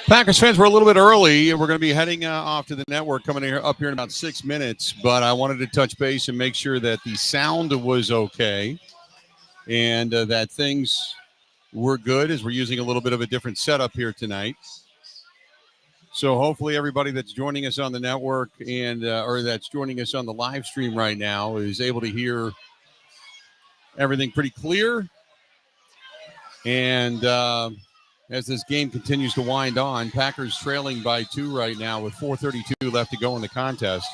Packers fans, we're a little bit early. We're going to be heading off to the network coming up here in about 6 minutes, but I wanted to touch base and make sure that the sound was okay and that things were good as we're using a little bit of a different setup here tonight. So hopefully everybody that's joining us on the network and or that's joining us on the live stream right now is able to hear everything pretty clear. And as this game continues to wind on, Packers trailing by 2 right now with 4:32 left to go in the contest.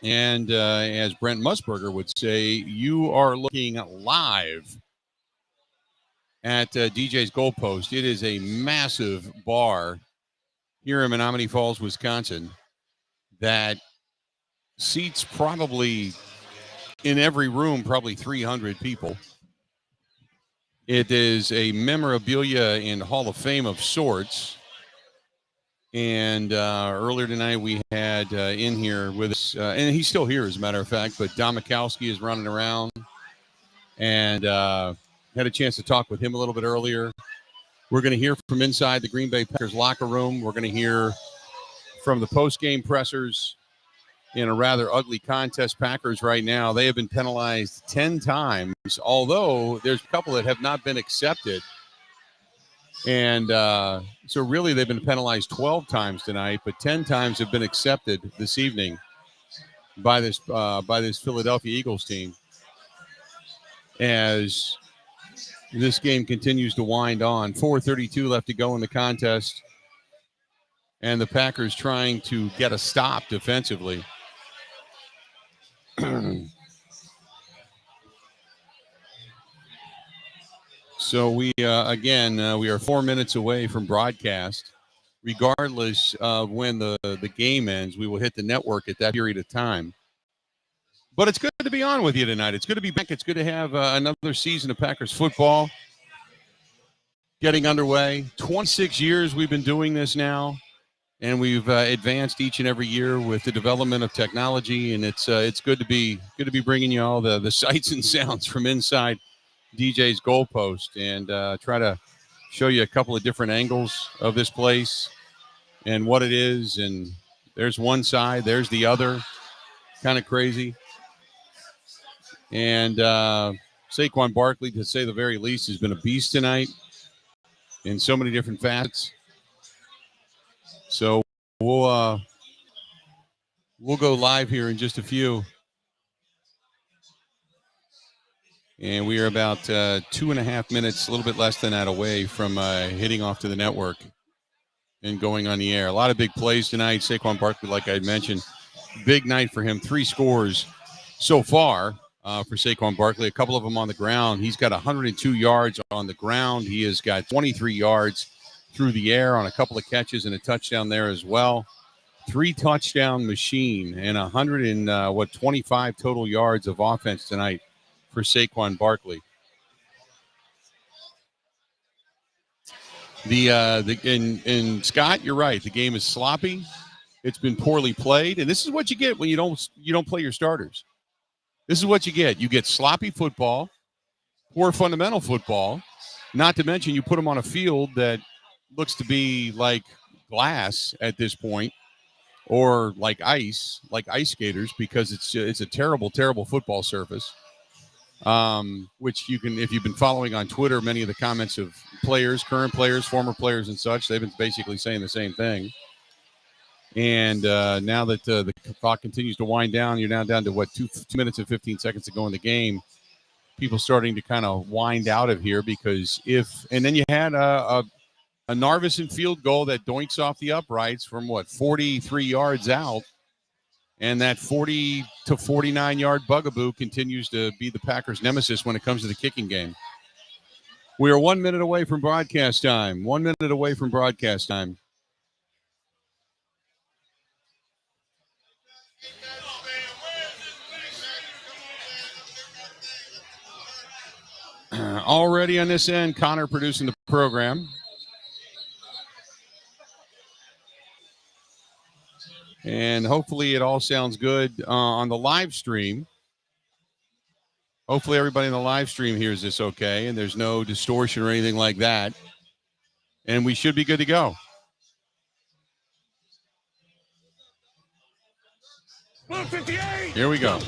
And as Brent Musburger would say, you are looking live at DJ's Goalpost. It is a massive bar here in Menominee Falls, Wisconsin, that seats probably in every room, probably 300 people. It is a memorabilia and Hall of Fame of sorts. And earlier tonight we had in here with us, and he's still here as a matter of fact, but Don Mikowski is running around, and had a chance to talk with him a little bit earlier. We're going to hear from inside the Green Bay Packers locker room. We're going to hear from the post-game pressers in a rather ugly contest. Packers right now, they have been penalized 10 times, although there's a couple that have not been accepted. And so really they've been penalized 12 times tonight, but 10 times have been accepted this evening by this Philadelphia Eagles team as this game continues to wind on. 4:32 left to go in the contest, and the Packers trying to get a stop defensively. So we are 4 minutes away from broadcast. Regardless of when the game ends, we will hit the network at that period of time. But it's good to be on with you tonight. It's good to be back. It's good to have another season of Packers football getting underway. 26 years we've been doing this now, and we've advanced each and every year with the development of technology. And it's good to be bringing you all the sights and sounds from inside DJ's Goalpost and try to show you a couple of different angles of this place and what it is. And there's one side, there's the other, kind of crazy. And Saquon Barkley, to say the very least, has been a beast tonight in so many different facets. So we'll go live here in just a few. And we are about 2.5 minutes, a little bit less than that, away from hitting off to the network and going on the air. A lot of big plays tonight. Saquon Barkley, like I mentioned, big night for him. 3 scores so far for Saquon Barkley, a couple of them on the ground. He's got 102 yards on the ground. He has got 23 yards through the air on a couple of catches and a touchdown there as well. 3 touchdown machine and 25 total yards of offense tonight for Saquon Barkley. And Scott, you're right. The game is sloppy. It's been poorly played, and this is what you get when you don't play your starters. This is what you get. You get sloppy football, poor fundamental football. Not to mention, you put them on a field that looks to be like glass at this point, or like ice skaters, because it's a terrible, terrible football surface. Which you can, if you've been following on Twitter, many of the comments of players, current players, former players and such, they've been basically saying the same thing. And now that the clock continues to wind down, you're now down to 2 minutes and 15 seconds to go in the game. People starting to kind of wind out of here because and then you had a Narvison field goal that doinks off the uprights from 43 yards out. And that 40 to 49 yard bugaboo continues to be the Packers' nemesis when it comes to the kicking game. We are 1 minute away from broadcast time. 1 minute away from broadcast time. Already on this end, Connor producing the program. And hopefully it all sounds good on the live stream. Hopefully everybody in the live stream hears this okay, and there's no distortion or anything like that. And we should be good to go. Here we go.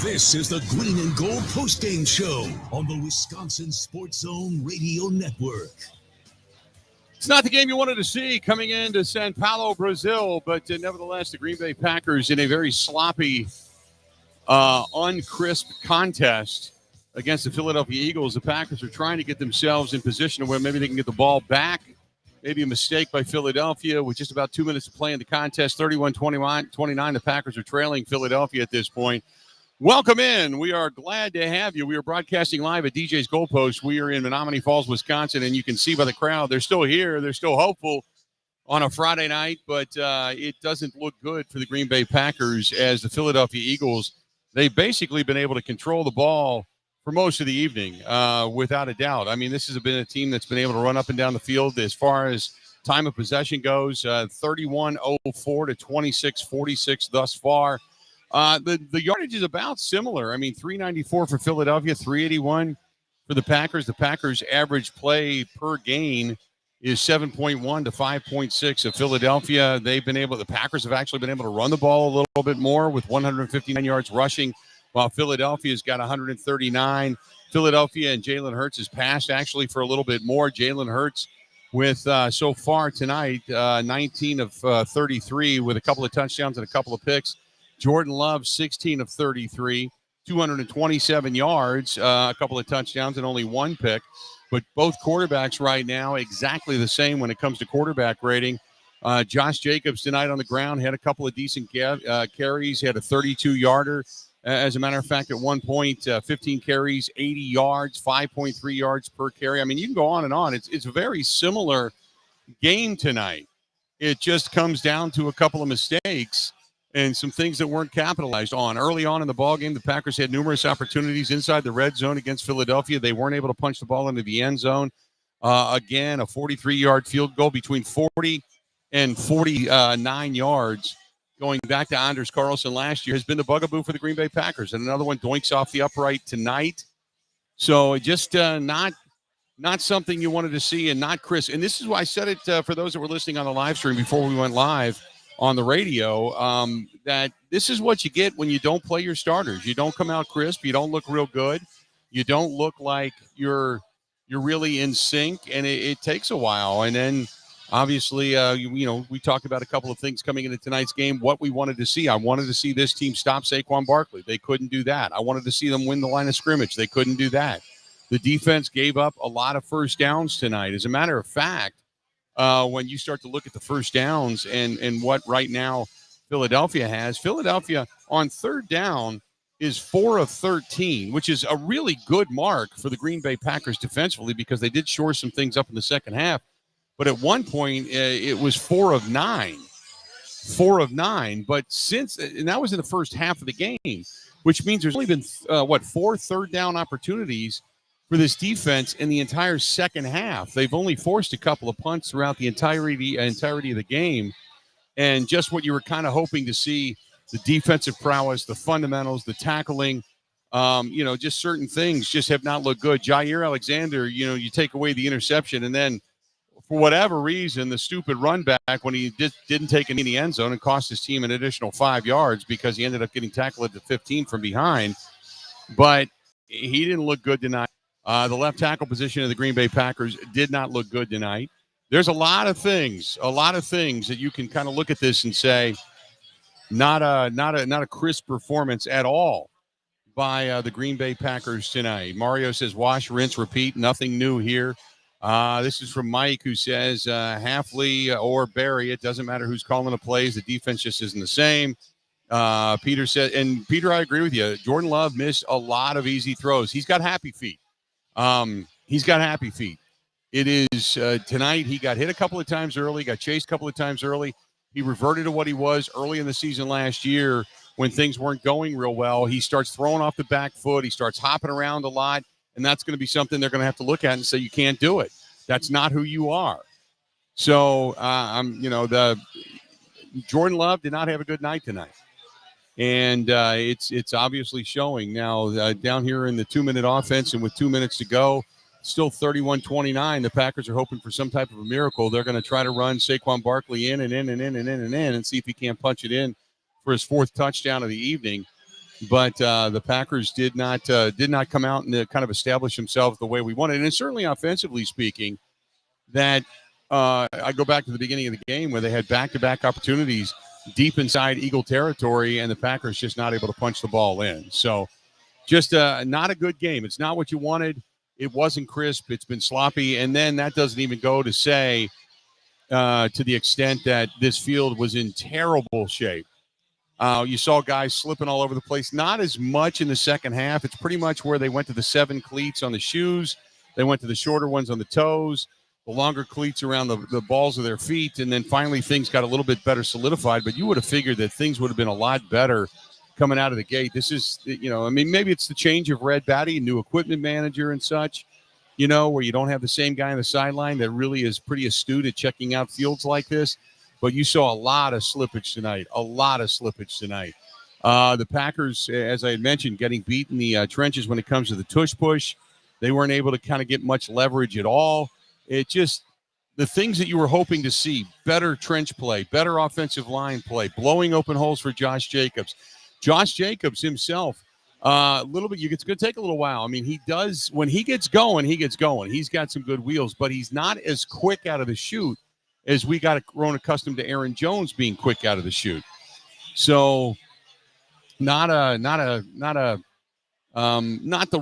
This is the Green and Gold Postgame Show on the Wisconsin Sports Zone Radio Network. It's not the game you wanted to see coming into Sao Paulo, Brazil, but nevertheless, the Green Bay Packers in a very sloppy, uncrisp contest against the Philadelphia Eagles. The Packers are trying to get themselves in position where maybe they can get the ball back. Maybe a mistake by Philadelphia with just about 2 minutes to play in the contest. 31-29, the Packers are trailing Philadelphia at this point. Welcome in. We are glad to have you. We are broadcasting live at DJ's Goalpost. We are in Menominee Falls, Wisconsin, and you can see by the crowd, they're still here. They're still hopeful on a Friday night, but it doesn't look good for the Green Bay Packers as the Philadelphia Eagles, they've basically been able to control the ball for most of the evening, without a doubt. I mean, this has been a team that's been able to run up and down the field as far as time of possession goes, 31-04 to 26-46 thus far. The yardage is about similar. I mean, 394 for Philadelphia, 381 for the Packers. The Packers' average play per gain is 7.1 to 5.6 of Philadelphia. The Packers have actually been able to run the ball a little bit more with 159 yards rushing, while Philadelphia's got 139. Philadelphia and Jalen Hurts has passed actually for a little bit more. Jalen Hurts with so far tonight, 19 of 33 with a couple of touchdowns and a couple of picks. Jordan Love, 16 of 33, 227 yards, a couple of touchdowns and only one pick. But both quarterbacks right now exactly the same when it comes to quarterback rating. Josh Jacobs tonight on the ground had a couple of decent carries. He had a 32-yarder. As a matter of fact, at one point, 15 carries, 80 yards, 5.3 yards per carry. I mean, you can go on and on. It's a very similar game tonight. It just comes down to a couple of mistakes and some things that weren't capitalized on. Early on in the ballgame, the Packers had numerous opportunities inside the red zone against Philadelphia. They weren't able to punch the ball into the end zone. Again, a 43-yard field goal between 40 and 49 yards. Going back to Anders Carlson last year, has been the bugaboo for the Green Bay Packers. And another one doinks off the upright tonight. So just not something you wanted to see and not crisp. And this is why I said it for those that were listening on the live stream before we went live on the radio, that this is what you get when you don't play your starters. You don't come out crisp. You don't look real good. You don't look like you're really in sync, and it takes a while. And then obviously, we talked about a couple of things coming into tonight's game, what we wanted to see. I wanted to see this team stop Saquon Barkley. They couldn't do that. I wanted to see them win the line of scrimmage. They couldn't do that. The defense gave up a lot of first downs tonight. As a matter of fact, when you start to look at the first downs and what right now Philadelphia has, Philadelphia on third down is 4 of 13, which is a really good mark for the Green Bay Packers defensively because they did shore some things up in the second half. But at one point, it was 4 of 9. 4 of 9. But and that was in the first half of the game, which means there's only been, 4 third down opportunities for this defense in the entire second half. They've only forced a couple of punts throughout the entirety of the game. And just what you were kind of hoping to see, the defensive prowess, the fundamentals, the tackling, just certain things just have not looked good. Jair Alexander, you take away the interception, and then for whatever reason, the stupid run back when he didn't take it in the end zone and cost his team an additional 5 yards because he ended up getting tackled at the 15 from behind. But he didn't look good tonight. The left tackle position of the Green Bay Packers did not look good tonight. There's a lot of things that you can kind of look at this and say, not a crisp performance at all by the Green Bay Packers tonight. Mario says, wash, rinse, repeat. Nothing new here. This is from Mike, who says, Halfley or Barry, it doesn't matter who's calling the plays. The defense just isn't the same. Peter said, and Peter, I agree with you. Jordan Love missed a lot of easy throws. He's got happy feet. It is tonight. He got hit a couple of times early, got chased a couple of times early. He reverted to what he was early in the season last year when things weren't going real well, he starts throwing off the back foot. He starts hopping around a lot, and that's going to be something they're going to have to look at and say, you can't do it. That's not who you are. So, the Jordan Love did not have a good night tonight. And it's obviously showing now down here in the 2-minute offense, and with 2 minutes to go, still 31-29. The Packers are hoping for some type of a miracle. They're going to try to run Saquon Barkley in and see if he can't punch it in for his fourth touchdown of the evening. But the Packers did not come out and kind of establish themselves the way we wanted. And certainly offensively speaking, that I go back to the beginning of the game where they had back-to-back opportunities deep inside Eagle territory, and the Packers just not able to punch the ball in. So just not a good game. It's not what you wanted. It wasn't crisp. It's been sloppy. And then that doesn't even go to say to the extent that this field was in terrible shape. You saw guys slipping all over the place. Not as much in the second half. It's pretty much where they went to the 7 cleats on the shoes. They went to the shorter ones on the toes, the longer cleats around the balls of their feet, and then finally things got a little bit better solidified. But you would have figured that things would have been a lot better coming out of the gate. This is, maybe it's the change of Red Batty, new equipment manager and such, where you don't have the same guy on the sideline that really is pretty astute at checking out fields like this. But you saw a lot of slippage tonight, The Packers, as I had mentioned, getting beat in the trenches when it comes to the tush push. They weren't able to kind of get much leverage at all. It just, the things that you were hoping to see, better trench play, better offensive line play, blowing open holes for Josh Jacobs. Josh Jacobs himself, a little bit, it's going to take a little while. I mean, he does, when he gets going. He's got some good wheels, but he's not as quick out of the chute as we got grown accustomed to Aaron Jones being quick out of the chute. So not the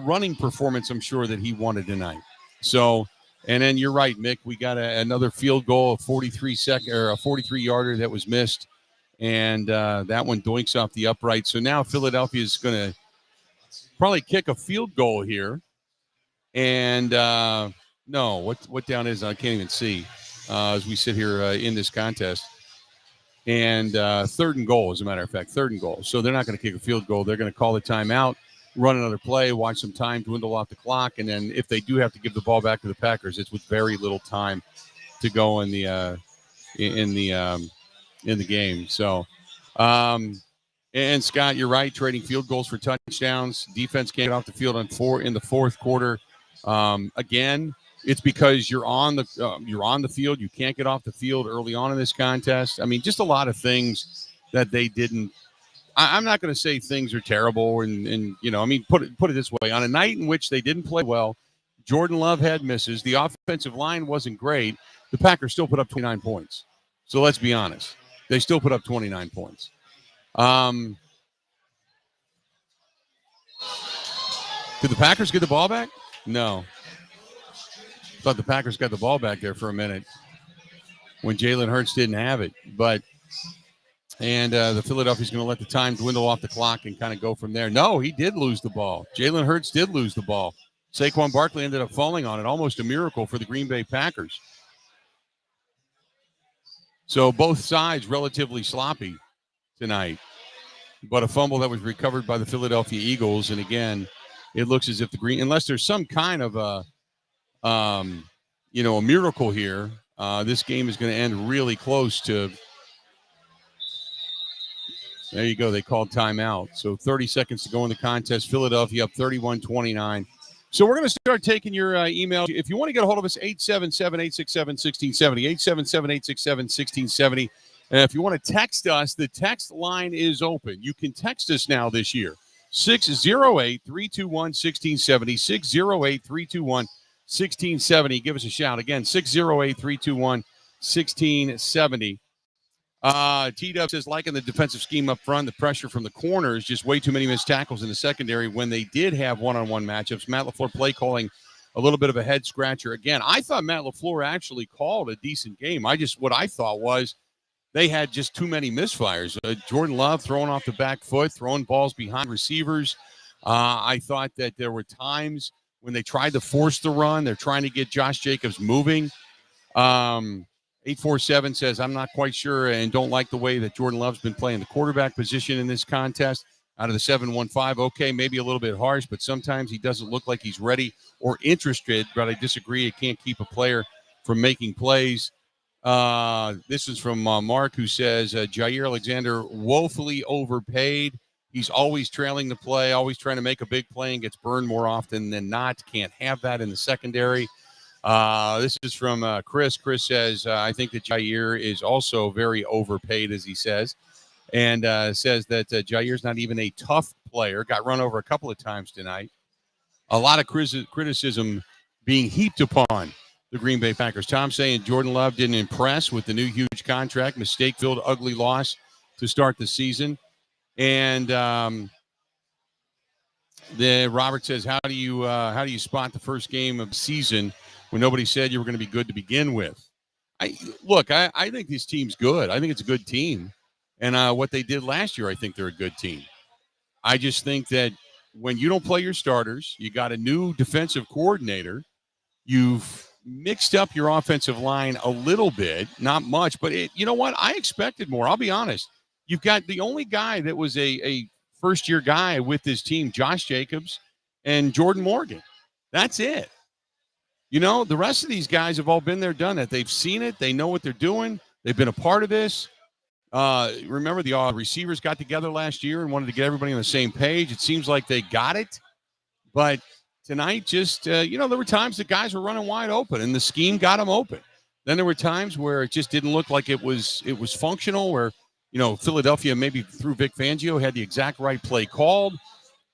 running performance I'm sure that he wanted tonight. So, and then you're right, Mick, we got another field goal, a 43-yarder that was missed. And that one doinks off the upright. So now Philadelphia is going to probably kick a field goal here. And no, what down is, I can't even see as we sit here in this contest. And 3rd and goal, as a matter of fact, 3rd and goal. So they're not going to kick a field goal. They're going to call the timeout, run another play, watch some time dwindle off the clock. And then if they do have to give the ball back to the Packers, it's with very little time to go in the game. So, and Scott, you're right. Trading field goals for touchdowns. Defense can't get off the field in the fourth quarter. Again, it's because you're on the field. You can't get off the field early on in this contest. I mean, just a lot of things that they didn't. I'm not going to say things are terrible, and put it this way: on a night in which they didn't play well, Jordan Love had misses. The offensive line wasn't great. The Packers still put up 29 points. So let's be honest. They still put up 29 points. Did the Packers get the ball back? No. Thought the Packers got the ball back there for a minute when Jalen Hurts didn't have it. The Philadelphia's going to let the time dwindle off the clock and kind of go from there. No, he did lose the ball. Jalen Hurts did lose the ball. Saquon Barkley ended up falling on it. Almost a miracle for the Green Bay Packers. So both sides relatively sloppy tonight, but a fumble that was recovered by the Philadelphia Eagles. And again, it looks as if unless there's some kind of a miracle here, this game is going to end really close to. There you go. They called timeout. So 30 seconds to go in the contest. Philadelphia up 31-29. So we're going to start taking your email. If you want to get a hold of us, 877-867-1670, 877-867-1670. And if you want to text us, the text line is open. You can text us now this year, 608-321-1670, 608-321-1670. Give us a shout. Again, 608-321-1670. T-Dub says, liking the defensive scheme up front, the pressure from the corners, just way too many missed tackles in the secondary when they did have one-on-one matchups. Matt LaFleur play calling a little bit of a head scratcher. Again, I thought Matt LaFleur actually called a decent game. What I thought was they had just too many misfires. Jordan Love throwing off the back foot, throwing balls behind receivers. I thought that there were times when they tried to force the run. They're trying to get Josh Jacobs moving. 847 says, I'm not quite sure and don't like the way that Jordan Love's been playing the quarterback position in this contest. Out of the 715, okay, maybe a little bit harsh, but sometimes he doesn't look like he's ready or interested. But I disagree. He can't keep a player from making plays. This is from Mark, who says, Jair Alexander woefully overpaid. He's always trailing the play, always trying to make a big play and gets burned more often than not. Can't have that in the secondary. This is from Chris. Chris says, I think that Jair is also very overpaid, as he says, and says that Jair's not even a tough player. Got run over a couple of times tonight. A lot of criticism being heaped upon the Green Bay Packers. Tom saying Jordan Love didn't impress with the new huge contract, mistake-filled, ugly loss to start the season. And Robert says, how do you spot the first game of the season when nobody said you were going to be good to begin with? I think this team's good. I think it's a good team. And what they did last year, I think they're a good team. I just think that when you don't play your starters, you got a new defensive coordinator, you've mixed up your offensive line a little bit, not much, but you know what? I expected more. I'll be honest. You've got the only guy that was a first-year guy with this team, Josh Jacobs and Jordan Morgan. That's it. You know, the rest of these guys have all been there, done that. They've seen it. They know what they're doing. They've been a part of this. Remember, the receivers got together last year and wanted to get everybody on the same page. It seems like they got it. But tonight, just, there were times that guys were running wide open, and the scheme got them open. Then there were times where it just didn't look like it was functional, where, Philadelphia maybe through Vic Fangio had the exact right play called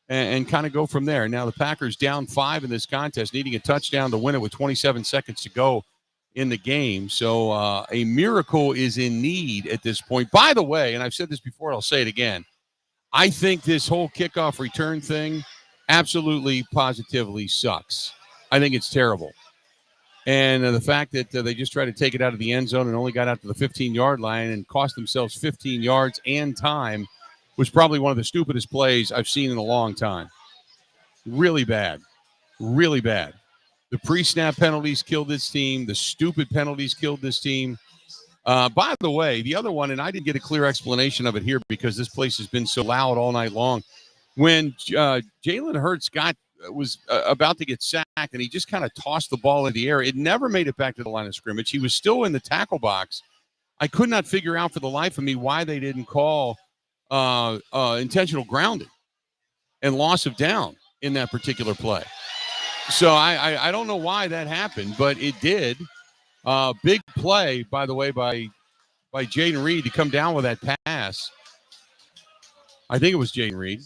and kind of go from there. Now the Packers down 5 in this contest, needing a touchdown to win it with 27 seconds to go in the game. So a miracle is in need at this point. By the way, and I've said this before, I'll say it again, I think this whole kickoff return thing absolutely, positively sucks. I think it's terrible. And the fact that they just tried to take it out of the end zone and only got out to the 15-yard line and cost themselves 15 yards and time was probably one of the stupidest plays I've seen in a long time. Really bad. Really bad. The pre-snap penalties killed this team. The stupid penalties killed this team. By the way, the other one, and I didn't get a clear explanation of it here because this place has been so loud all night long. When Jalen Hurts was about to get sacked and he just kind of tossed the ball in the air, it never made it back to the line of scrimmage. He was still in the tackle box. I could not figure out for the life of me why they didn't call intentional grounding and loss of down in that particular play. So I don't know why that happened, but it did. Big play, by the way, by Jaden Reed to come down with that pass. I think it was Jaden Reed.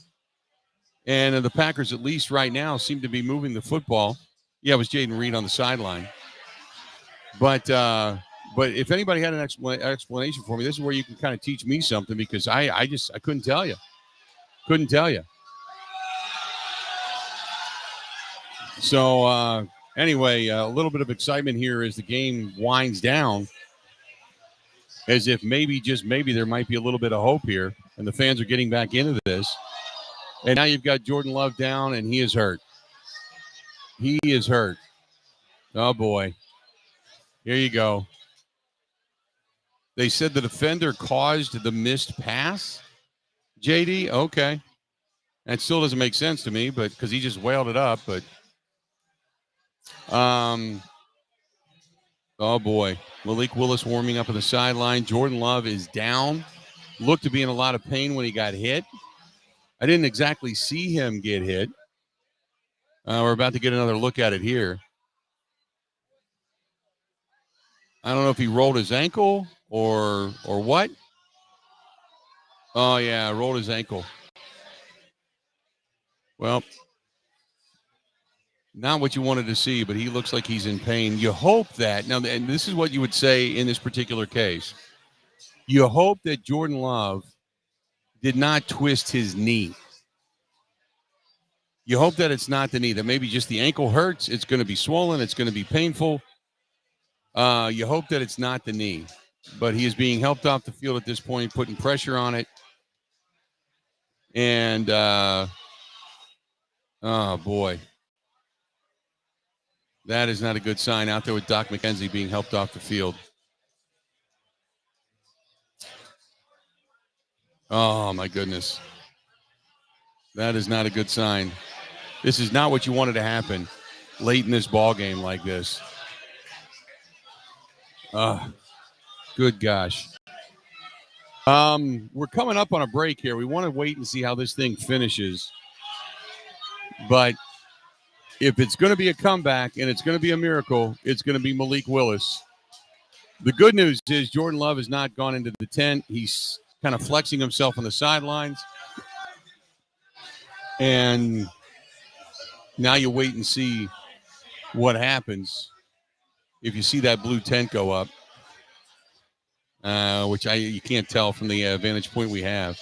And the Packers, at least right now, seem to be moving the football. Yeah, it was Jaden Reed on the sideline. But if anybody had an explanation for me, this is where you can kind of teach me something, because I couldn't tell you. Couldn't tell you. So anyway, a little bit of excitement here as the game winds down, as if maybe, just maybe, there might be a little bit of hope here, and the fans are getting back into this. And now you've got Jordan Love down, and he is hurt. He is hurt. Oh, boy. Here you go. They said the defender caused the missed pass. JD, okay. That still doesn't make sense to me, but because he just wailed it up. But, oh, boy. Malik Willis warming up on the sideline. Jordan Love is down. Looked to be in a lot of pain when he got hit. I didn't exactly see him get hit. We're about to get another look at it here. I don't know if he rolled his ankle or what. Oh, yeah, rolled his ankle. Well, not what you wanted to see, but he looks like he's in pain. You hope that, now, and this is what you would say in this particular case. You hope that Jordan Love did not twist his knee. You hope that it's not the knee, that maybe just the ankle hurts. It's going to be swollen. It's going to be painful. You hope that it's not the knee. But he is being helped off the field at this point, putting pressure on it. And, oh, boy. That is not a good sign out there with Doc McKenzie being helped off the field. Oh, my goodness. That is not a good sign. This is not what you wanted to happen late in this ball game like this. Good gosh. We're coming up on a break here. We want to wait and see how this thing finishes. But if it's going to be a comeback and it's going to be a miracle, it's going to be Malik Willis. The good news is Jordan Love has not gone into the tent. He's kind of flexing himself on the sidelines. And now you wait and see what happens if you see that blue tent go up, which you can't tell from the vantage point we have.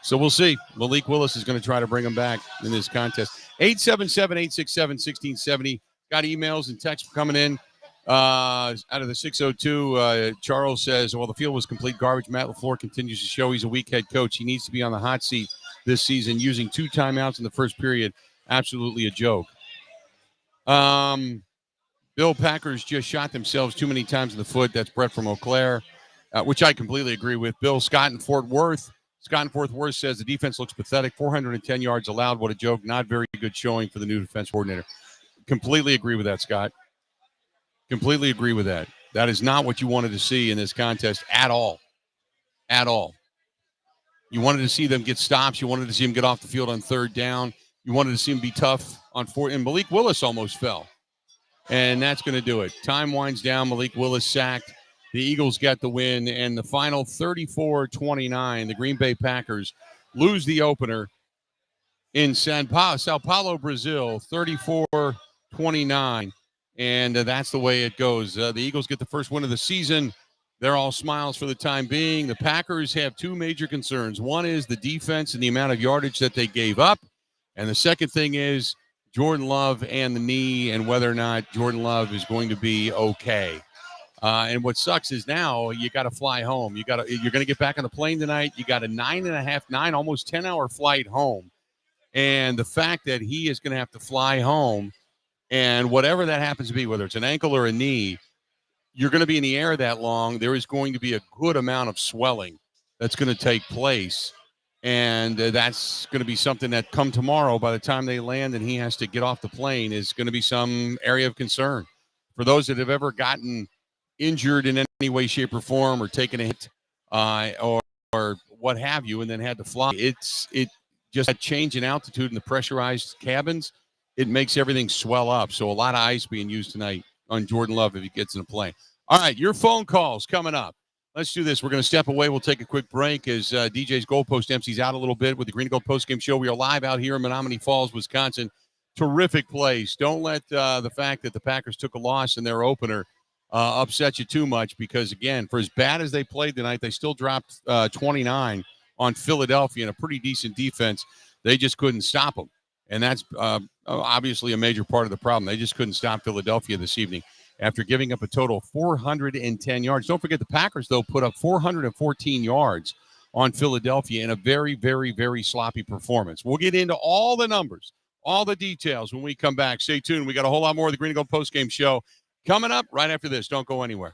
So we'll see. Malik Willis is going to try to bring him back in this contest. 877-867-1670. Got emails and texts coming in. Out of the 602, Charles says, well, the field was complete garbage. Matt LaFleur continues to show he's a weak head coach. He needs to be on the hot seat this season, using 2 timeouts in the first period. Absolutely a joke. Bill, Packers just shot themselves too many times in the foot. That's Brett from Eau Claire, which I completely agree with. Bill, Scott in Fort Worth says the defense looks pathetic. 410 yards allowed. What a joke. Not very good showing for the new defense coordinator. Completely agree with that, Scott. Completely agree with that. That is not what you wanted to see in this contest at all. At all. You wanted to see them get stops. You wanted to see them get off the field on third down. You wanted to see them be tough on fourth. And Malik Willis almost fell. And that's going to do it. Time winds down. Malik Willis sacked. The Eagles get the win. And the final 34-29, the Green Bay Packers lose the opener in Sao Paulo, Brazil, 34-29. And that's the way it goes. The Eagles get the first win of the season. They're all smiles for the time being. The Packers have 2 major concerns. One is the defense and the amount of yardage that they gave up. And the second thing is Jordan Love and the knee, and whether or not Jordan Love is going to be okay. And what sucks is now you got to fly home. You're going to get back on the plane tonight. You got a almost 10-hour flight home. And the fact that he is going to have to fly home, and whatever that happens to be, whether it's an ankle or a knee, you're going to be in the air that long. There is going to be a good amount of swelling that's going to take place. And that's going to be something that come tomorrow, by the time they land and he has to get off the plane, is going to be some area of concern. For those that have ever gotten injured in any way, shape, or form, or taken a hit or what have you, and then had to fly, it just that change in altitude in the pressurized cabins, it makes everything swell up. So a lot of ice being used tonight on Jordan Love if he gets in a plane. All right, your phone calls coming up. Let's do this. We're going to step away. We'll take a quick break as DJ's Goalpost empties out a little bit with the Green and Gold Postgame Show. We are live out here in Menominee Falls, Wisconsin. Terrific place. Don't let the fact that the Packers took a loss in their opener upset you too much, because, again, for as bad as they played tonight, they still dropped 29 on Philadelphia in a pretty decent defense. They just couldn't stop them. And that's obviously a major part of the problem. They just couldn't stop Philadelphia this evening after giving up a total of 410 yards. Don't forget the Packers, though, put up 414 yards on Philadelphia in a very, very, very sloppy performance. We'll get into all the numbers, all the details when we come back. Stay tuned. We got a whole lot more of the Green and Gold Postgame Show coming up right after this. Don't go anywhere.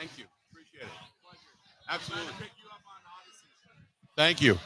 Thank you. Appreciate it. Absolutely. Thank you.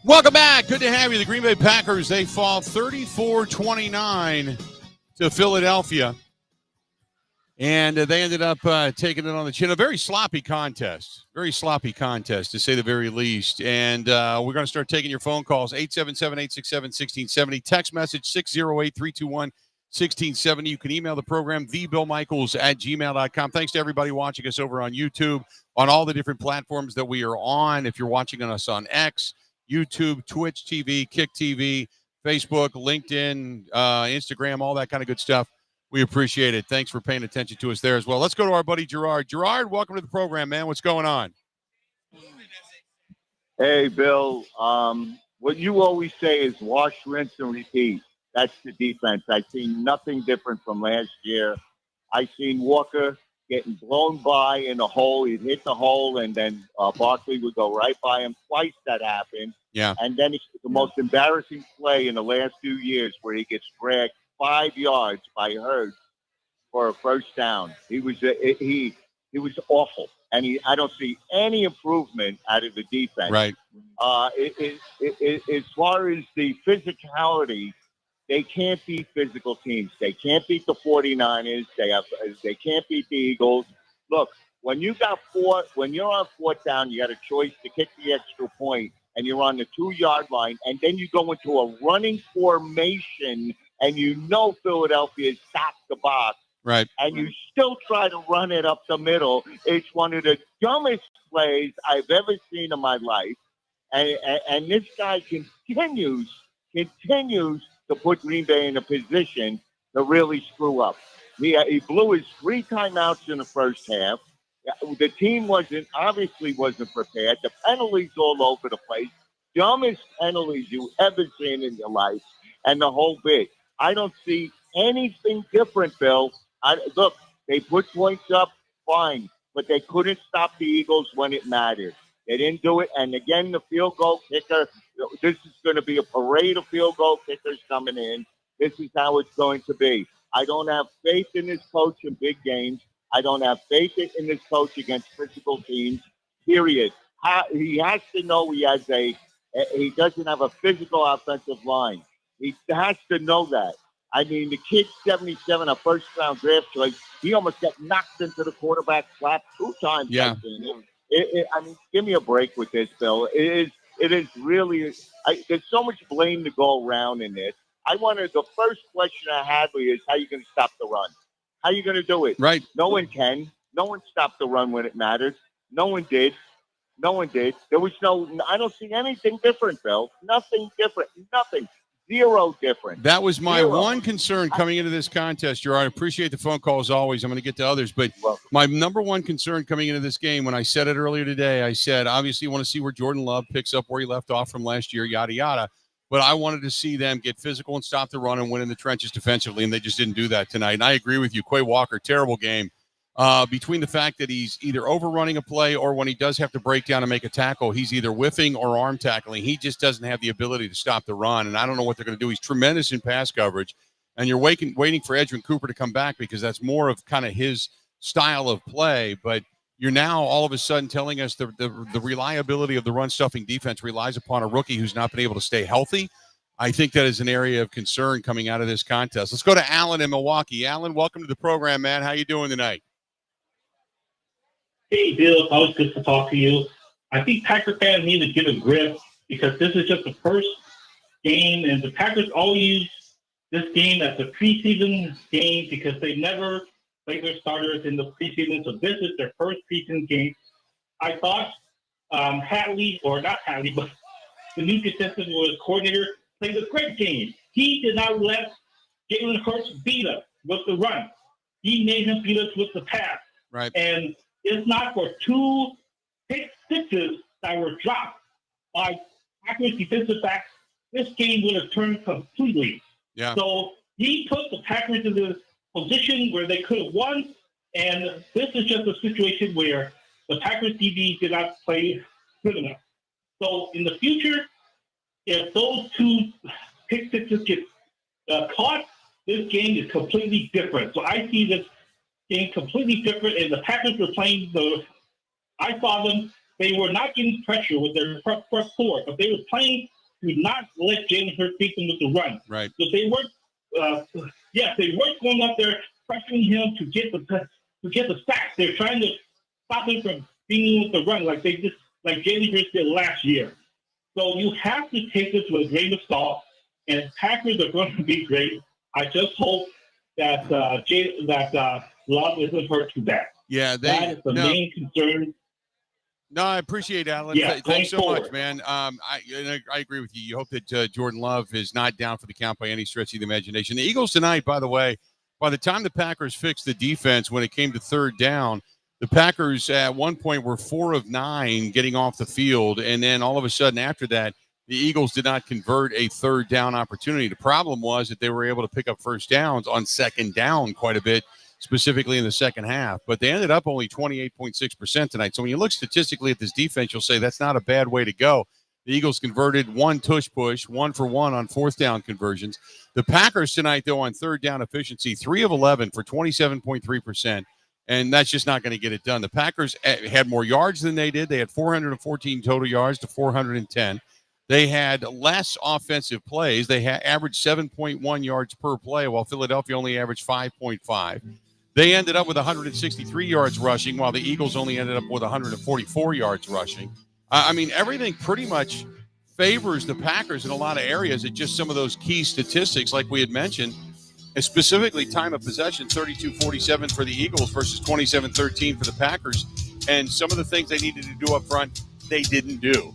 Welcome back. Good to have you. The Green Bay Packers, they fall 34-29 to Philadelphia. And they ended up taking it on the chin. A very sloppy contest. Very sloppy contest, to say the very least. And we're going to start taking your phone calls. 877-867-1670. Text message 608-321-1670. You can email the program, thebillmichaels@gmail.com. Thanks to everybody watching us over on YouTube, on all the different platforms that we are on. If you're watching us on X, YouTube, Twitch TV, Kick TV, Facebook, LinkedIn, Instagram, all that kind of good stuff. We appreciate it. Thanks for paying attention to us there as well. Let's go to our buddy Gerard. Gerard, welcome to the program, man. What's going on? Hey, Bill. What you always say is wash, rinse, and repeat. That's the defense. I've seen nothing different from last year. I've seen Walker getting blown by in the hole. He'd hit the hole, and then Barkley would go right by him. Twice that happened. Yeah. And then it's the most embarrassing play in the last 2 years where he gets dragged 5 yards by Hurts for a first down. He was awful, and I don't see any improvement out of the defense. Right. As far as the physicality, they can't beat physical teams. They can't beat the 49ers. They can't beat the Eagles. Look, when you're on fourth down, you got a choice to kick the extra point, and you're on the 2-yard line, and then you go into a running formation, and Philadelphia stacked the box. Right. And you still try to run it up the middle. It's one of the dumbest plays I've ever seen in my life. And this guy continues to put Green Bay in a position to really screw up. He blew his 3 timeouts in the first half. The team obviously wasn't prepared. The penalties all over the place. Dumbest penalties you ever seen in your life. And the whole bit. I don't see anything different, Bill. Look, they put points up, fine. But they couldn't stop the Eagles when it mattered. They didn't do it. And again, the field goal kicker, this is going to be a parade of field goal kickers coming in. This is how it's going to be. I don't have faith in this coach in big games. I don't have faith in this coach against physical teams, period. He has to know he doesn't have a physical offensive line. He has to know that. I mean, the kid, 77, a first-round draft choice, he almost got knocked into the quarterback slap 2 times. Yeah. I mean, give me a break with this, Bill. It is really there's so much blame to go around in this. The first question I had is, how are you going to stop the run? How are you going to do it? Right. No one can. No one stopped the run when it matters. No one did. No one did. There was I don't see anything different, Bill. Nothing different. Nothing. Zero different. That was my Zero. one concern coming into this contest, Gerard. I appreciate the phone call as always. I'm going to get to others, but my number one concern coming into this game, when I said it earlier today, I said, obviously you want to see where Jordan Love picks up where he left off from last year, yada, yada. But I wanted to see them get physical and stop the run and win in the trenches defensively, and they just didn't do that tonight. And I agree with you. Quay Walker, terrible game. Between the fact that he's either overrunning a play or when he does have to break down and make a tackle, he's either whiffing or arm tackling. He just doesn't have the ability to stop the run, and I don't know what they're going to do. He's tremendous in pass coverage, and you're waiting for Edgerrin Cooper to come back because that's more of kind of his style of play. But you're now all of a sudden telling us the reliability of the run-stuffing defense relies upon a rookie who's not been able to stay healthy. I think that is an area of concern coming out of this contest. Let's go to Alan in Milwaukee. Alan, welcome to the program, man. How you doing tonight? Hey, Bill, always good to talk to you. I think Packer fans need to get a grip because this is just the first game, and the Packers all use this game as a preseason game because they never play their starters in the preseason, so this is their first preseason game. I thought Hadley, or not Hadley, but the new defensive coordinator played a great game. He did not let Jalen Hurts beat us with the run. He made him beat us with the pass. Right. And it's not for 2 pick sixes that were dropped by Packers defensive backs, this game would have turned completely. Yeah. So he put the Packers in the position where they could have won, and this is just a situation where the Packers DB did not play good enough. So in the future, if those 2 pick sixes get caught, this game is completely different. So I see this game completely different, and the Packers were playing I saw them, they were not getting pressure with their front four, but they were playing to not let Jalen Hurts beat them with the run. Right. So they weren't, they weren't going up there pressuring him to get the sacks. They're trying to stop him from beating with the run like Jalen Hurts did last year. So you have to take this with a grain of salt, and Packers are going to be great. I just hope that Love isn't hurt too bad. Yeah, that is the main concern. No, I appreciate it, Alan. Yeah, Thanks so forward. much, man. I agree with you. You hope that Jordan Love is not down for the count by any stretch of the imagination. The Eagles tonight, by the way, by the time the Packers fixed the defense when it came to third down, the Packers at one point were 4 of 9 getting off the field, and then all of a sudden after that, the Eagles did not convert a third down opportunity. The problem was that they were able to pick up first downs on second down quite a bit, specifically in the second half. But they ended up only 28.6% tonight. So when you look statistically at this defense, you'll say that's not a bad way to go. The Eagles converted 1 tush push, 1 for 1 on fourth down conversions. The Packers tonight, though, on third down efficiency, 3 of 11 for 27.3%. And that's just not going to get it done. The Packers had more yards than they did. They had 414 total yards to 410. They had less offensive plays. They averaged 7.1 yards per play, while Philadelphia only averaged 5.5. They ended up with 163 yards rushing, while the Eagles only ended up with 144 yards rushing. I mean, everything pretty much favors the Packers in a lot of areas. It's just some of those key statistics, like we had mentioned, and specifically time of possession, 32-47 for the Eagles versus 27-13 for the Packers. And some of the things they needed to do up front, they didn't do.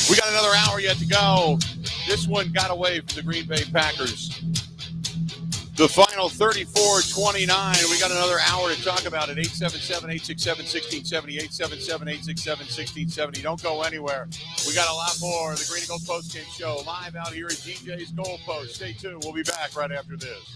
We got another hour yet to go. This one got away from the Green Bay Packers. The final 34-29. We got another hour to talk about it. 877-867-1670. 877-867-1670. Don't go anywhere. We got a lot more. The Green and Gold Postgame Show live out here at DJ's Gold Post. Stay tuned. We'll be back right after this.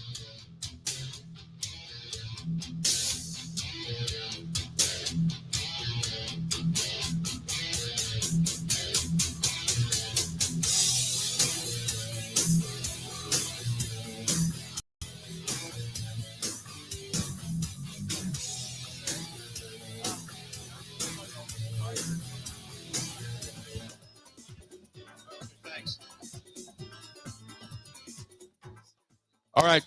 All right.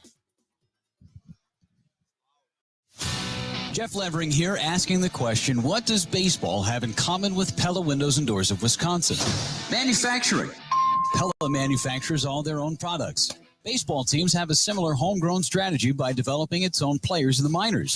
Jeff Levering here, asking the question, what does baseball have in common with Pella Windows and Doors of Wisconsin? Manufacturing. Pella manufactures all their own products. Baseball teams have a similar homegrown strategy by developing its own players in the minors.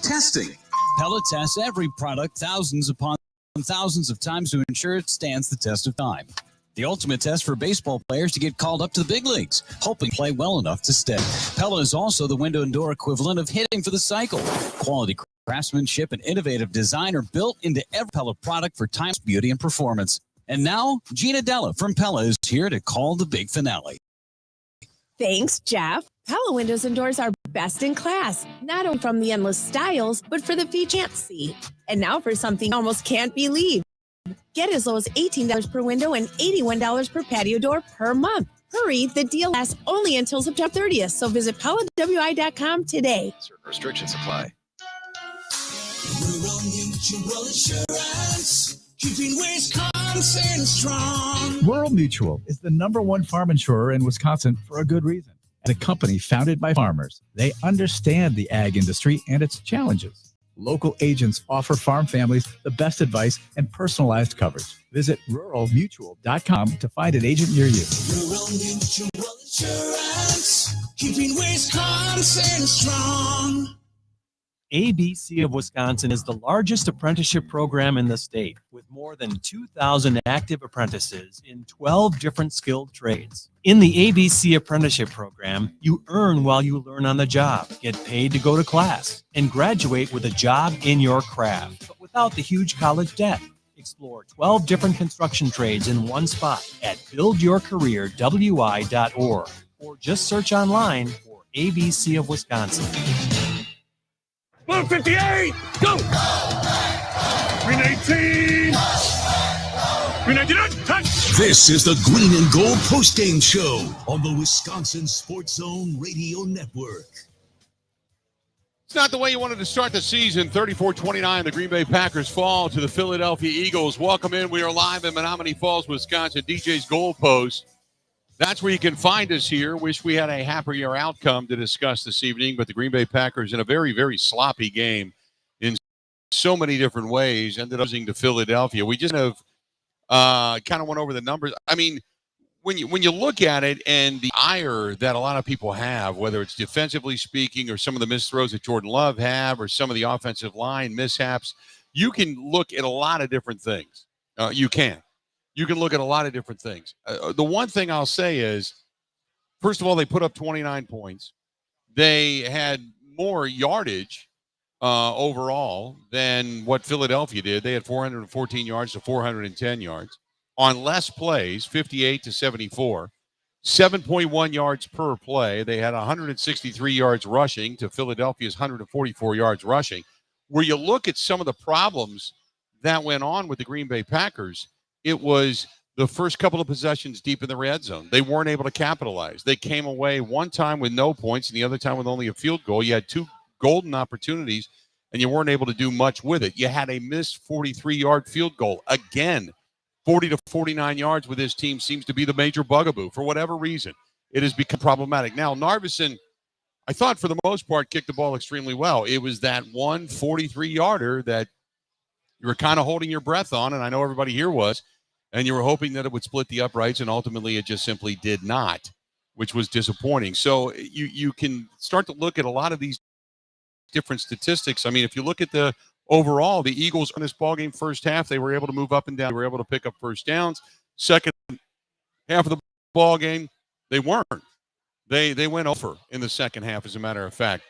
Testing. Pella tests every product thousands upon thousands of times to ensure it stands the test of time. The ultimate test for baseball players to get called up to the big leagues, hoping to play well enough to stay. Pella is also the window and door equivalent of hitting for the cycle. Quality craftsmanship and innovative design are built into every Pella product for timeless beauty and performance. And now, Gina Della from Pella is here to call the big finale. Thanks, Jeff. Pella windows and doors are best in class, not only from the endless styles, but for the features you can't see. And now for something you almost can't believe. Get as low as $18 per window and $81 per patio door per month. Hurry, the deal lasts only until September 30th, so visit PellaWI.com today. Certain restrictions apply. Rural Mutual Insurance, keeping Wisconsin strong. Rural Mutual is the #1 farm insurer in Wisconsin for a good reason. As a company founded by farmers, they understand the ag industry and its challenges. Local agents offer farm families the best advice and personalized coverage. Visit ruralmutual.com to find an agent near you. Rural Mutual Insurance, keeping Wisconsin strong. ABC of Wisconsin is the largest apprenticeship program in the state, with more than 2,000 active apprentices in 12 different skilled trades. In the ABC apprenticeship program, you earn while you learn on the job, get paid to go to class, and graduate with a job in your craft, but without the huge college debt. Explore 12 different construction trades in one spot at buildyourcareerwi.org or just search online for ABC of Wisconsin. Blue 58, go! Green 18, Green 99, touch! This is the Green and Gold Postgame Show on the Wisconsin Sports Zone Radio Network. It's not the way you wanted to start the season. 34-29, the Green Bay Packers fall to the Philadelphia Eagles. Welcome in. We are live in Menominee Falls, Wisconsin. DJ's Goal Post. That's where you can find us here. Wish we had a happier outcome to discuss this evening, but the Green Bay Packers in a very, very sloppy game in so many different ways ended up losing to Philadelphia. We just kind of went over the numbers. I mean, when you look at it and the ire that a lot of people have, whether it's defensively speaking or some of the missed throws that Jordan Love have or some of the offensive line mishaps, you can look at a lot of different things. You can look at a lot of different things. The one thing I'll say is, first of all, they put up 29 points. They had more yardage overall than what Philadelphia did. They had 414 yards to 410 yards on less plays, 58 to 74, 7.1 yards per play. They had 163 yards rushing to Philadelphia's 144 yards rushing. Where you look at some of the problems that went on with the Green Bay Packers, it was the first couple of possessions deep in the red zone. They weren't able to capitalize. They came away one time with no points and the other time with only a field goal. You had two golden opportunities, and you weren't able to do much with it. You had a missed 43-yard field goal. Again, 40 to 49 yards with his team seems to be the major bugaboo. For whatever reason, it has become problematic. Now, Narveson, I thought for the most part, kicked the ball extremely well. It was that one 43-yarder that you were kind of holding your breath on, and I know everybody here was, and you were hoping that it would split the uprights, and ultimately it just simply did not, which was disappointing. So you can start to look at a lot of these different statistics. I mean, if you look at the overall, the Eagles in this ballgame first half, they were able to move up and down. They were able to pick up first downs. Second half of the ballgame, they weren't. They went over in the second half, as a matter of fact.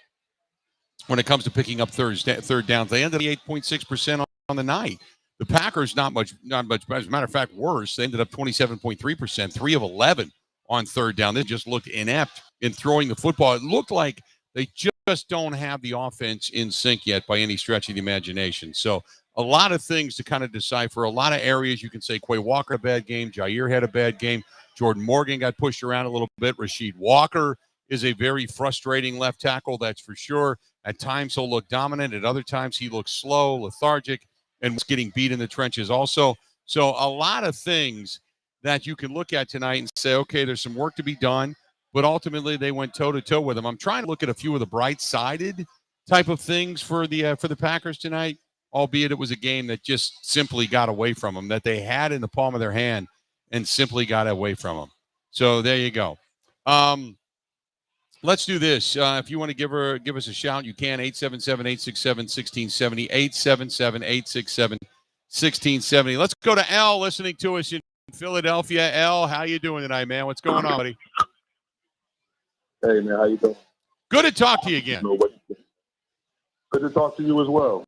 When it comes to picking up third downs, they ended up 8.6% on the night. The Packers, not much. As a matter of fact, worse. They ended up 27.3%, 3 of 11 on third down. They just looked inept in throwing the football. It looked like they just don't have the offense in sync yet by any stretch of the imagination. So a lot of things to kind of decipher. A lot of areas you can say Quay Walker had a bad game. Jair had a bad game. Jordan Morgan got pushed around a little bit. Rasheed Walker is a very frustrating left tackle, that's for sure. At times he'll look dominant. At other times he looks slow, lethargic, and was getting beat in the trenches also. So a lot of things that you can look at tonight and say, okay, there's some work to be done, but ultimately they went toe-to-toe with them. I'm trying to look at a few of the bright-sided type of things for the Packers tonight, albeit it was a game that just simply got away from them, that they had in the palm of their hand and simply got away from them. So there you go. Let's do this. If you want to give us a shout, you can. 877-867-1670, 1670. Let's go to L listening to us in Philadelphia. L, how you doing tonight, man? What's going on, buddy? Hey, man, how you doing? Good to talk to you again. Good to talk to you as well.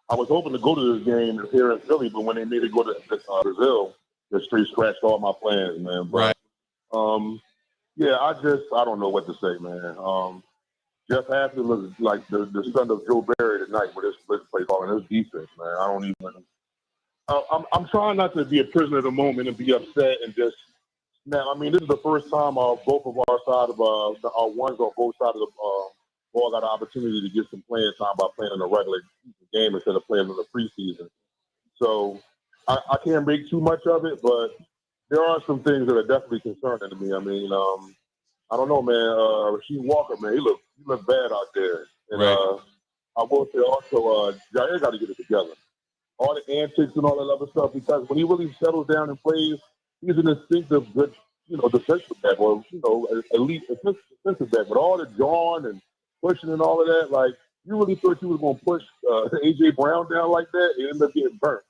I was hoping to go to this game here in Philly, but when they made it go to Brazil, the street scratched all my plans, man. But, right. Yeah, I don't know what to say, man. Jeff Haslett looks like the son of Joe Barry tonight with his play calling his defense, man. I don't even. I'm trying not to be a prisoner of the moment and be upset and just. Now, I mean, this is the first time both of our side of our ones on both sides of the ball got an opportunity to get some playing time by playing in a regular game instead of playing in the preseason. So I can't make too much of it, but there are some things that are definitely concerning to me. I mean, I don't know, man. Rasheed Walker, man, he looked bad out there. And right. I will say also, Jair got to get it together. All the antics and all that other stuff, because when he really settles down and plays, he's an instinctive, good, defensive back, or, elite defensive back. But all the jawing and pushing and all of that, like, you really thought you was going to push A.J. Brown down like that, and end up getting burnt,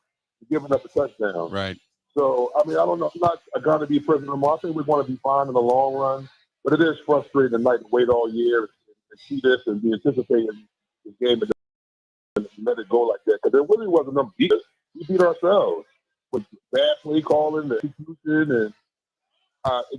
giving up a touchdown. Right. So, I mean, I don't know. I'm not going to be a prisoner anymore. I think we're going to be fine in the long run. But it is frustrating tonight to wait all year and see this and be anticipating this game and let it go like that. Because there really wasn't enough beat us. We beat ourselves with bad play calling, the execution, and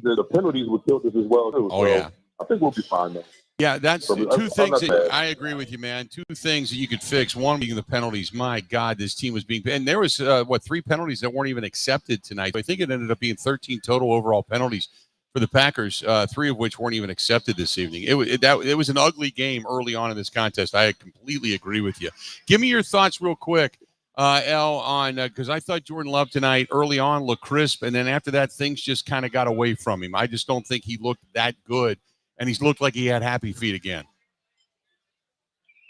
the penalties would kill us as well, too. Oh, so yeah. I think we'll be fine, though. Yeah, that's two things that I agree with you, man. Two things that you could fix. One being the penalties. My God, this team was being – and there was, 3 penalties that weren't even accepted tonight. I think it ended up being 13 total overall penalties for the Packers, 3 of which weren't even accepted this evening. It was an ugly game early on in this contest. I completely agree with you. Give me your thoughts real quick, L, on because I thought Jordan Love tonight early on looked crisp, and then after that, things just kind of got away from him. I just don't think he looked that good. And he's looked like he had happy feet again.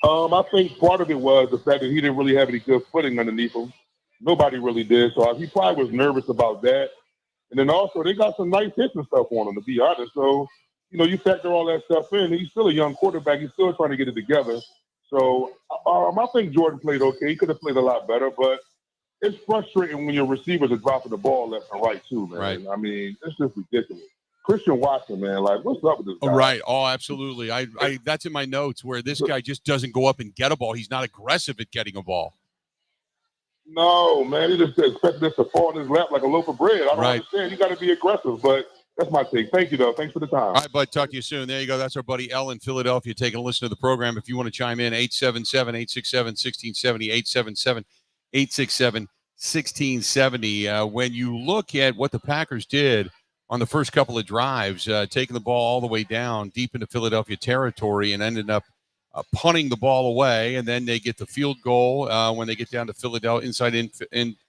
I think part of it was the fact that he didn't really have any good footing underneath him. Nobody really did. So he probably was nervous about that. And then also they got some nice hits and stuff on him, to be honest. So, you factor all that stuff in. He's still a young quarterback. He's still trying to get it together. So I think Jordan played okay. He could have played a lot better. But it's frustrating when your receivers are dropping the ball left and right, too, man. Right. I mean, it's just ridiculous. Christian Watson, man, like, what's up with this guy? Oh, right. Oh, absolutely. I that's in my notes where this guy just doesn't go up and get a ball. He's not aggressive at getting a ball. No, man, he just expected this to fall in his lap like a loaf of bread. I don't understand. You got to be aggressive, but that's my take. Thank you, though. Thanks for the time. All right, bud. Talk to you soon. There you go. That's our buddy L in Philadelphia taking a listen to the program. If you want to chime in, 877-867-1670, 877-867-1670. When you look at what the Packers did on the first couple of drives, taking the ball all the way down deep into Philadelphia territory and ended up punting the ball away, and then they get the field goal when they get down to Philadelphia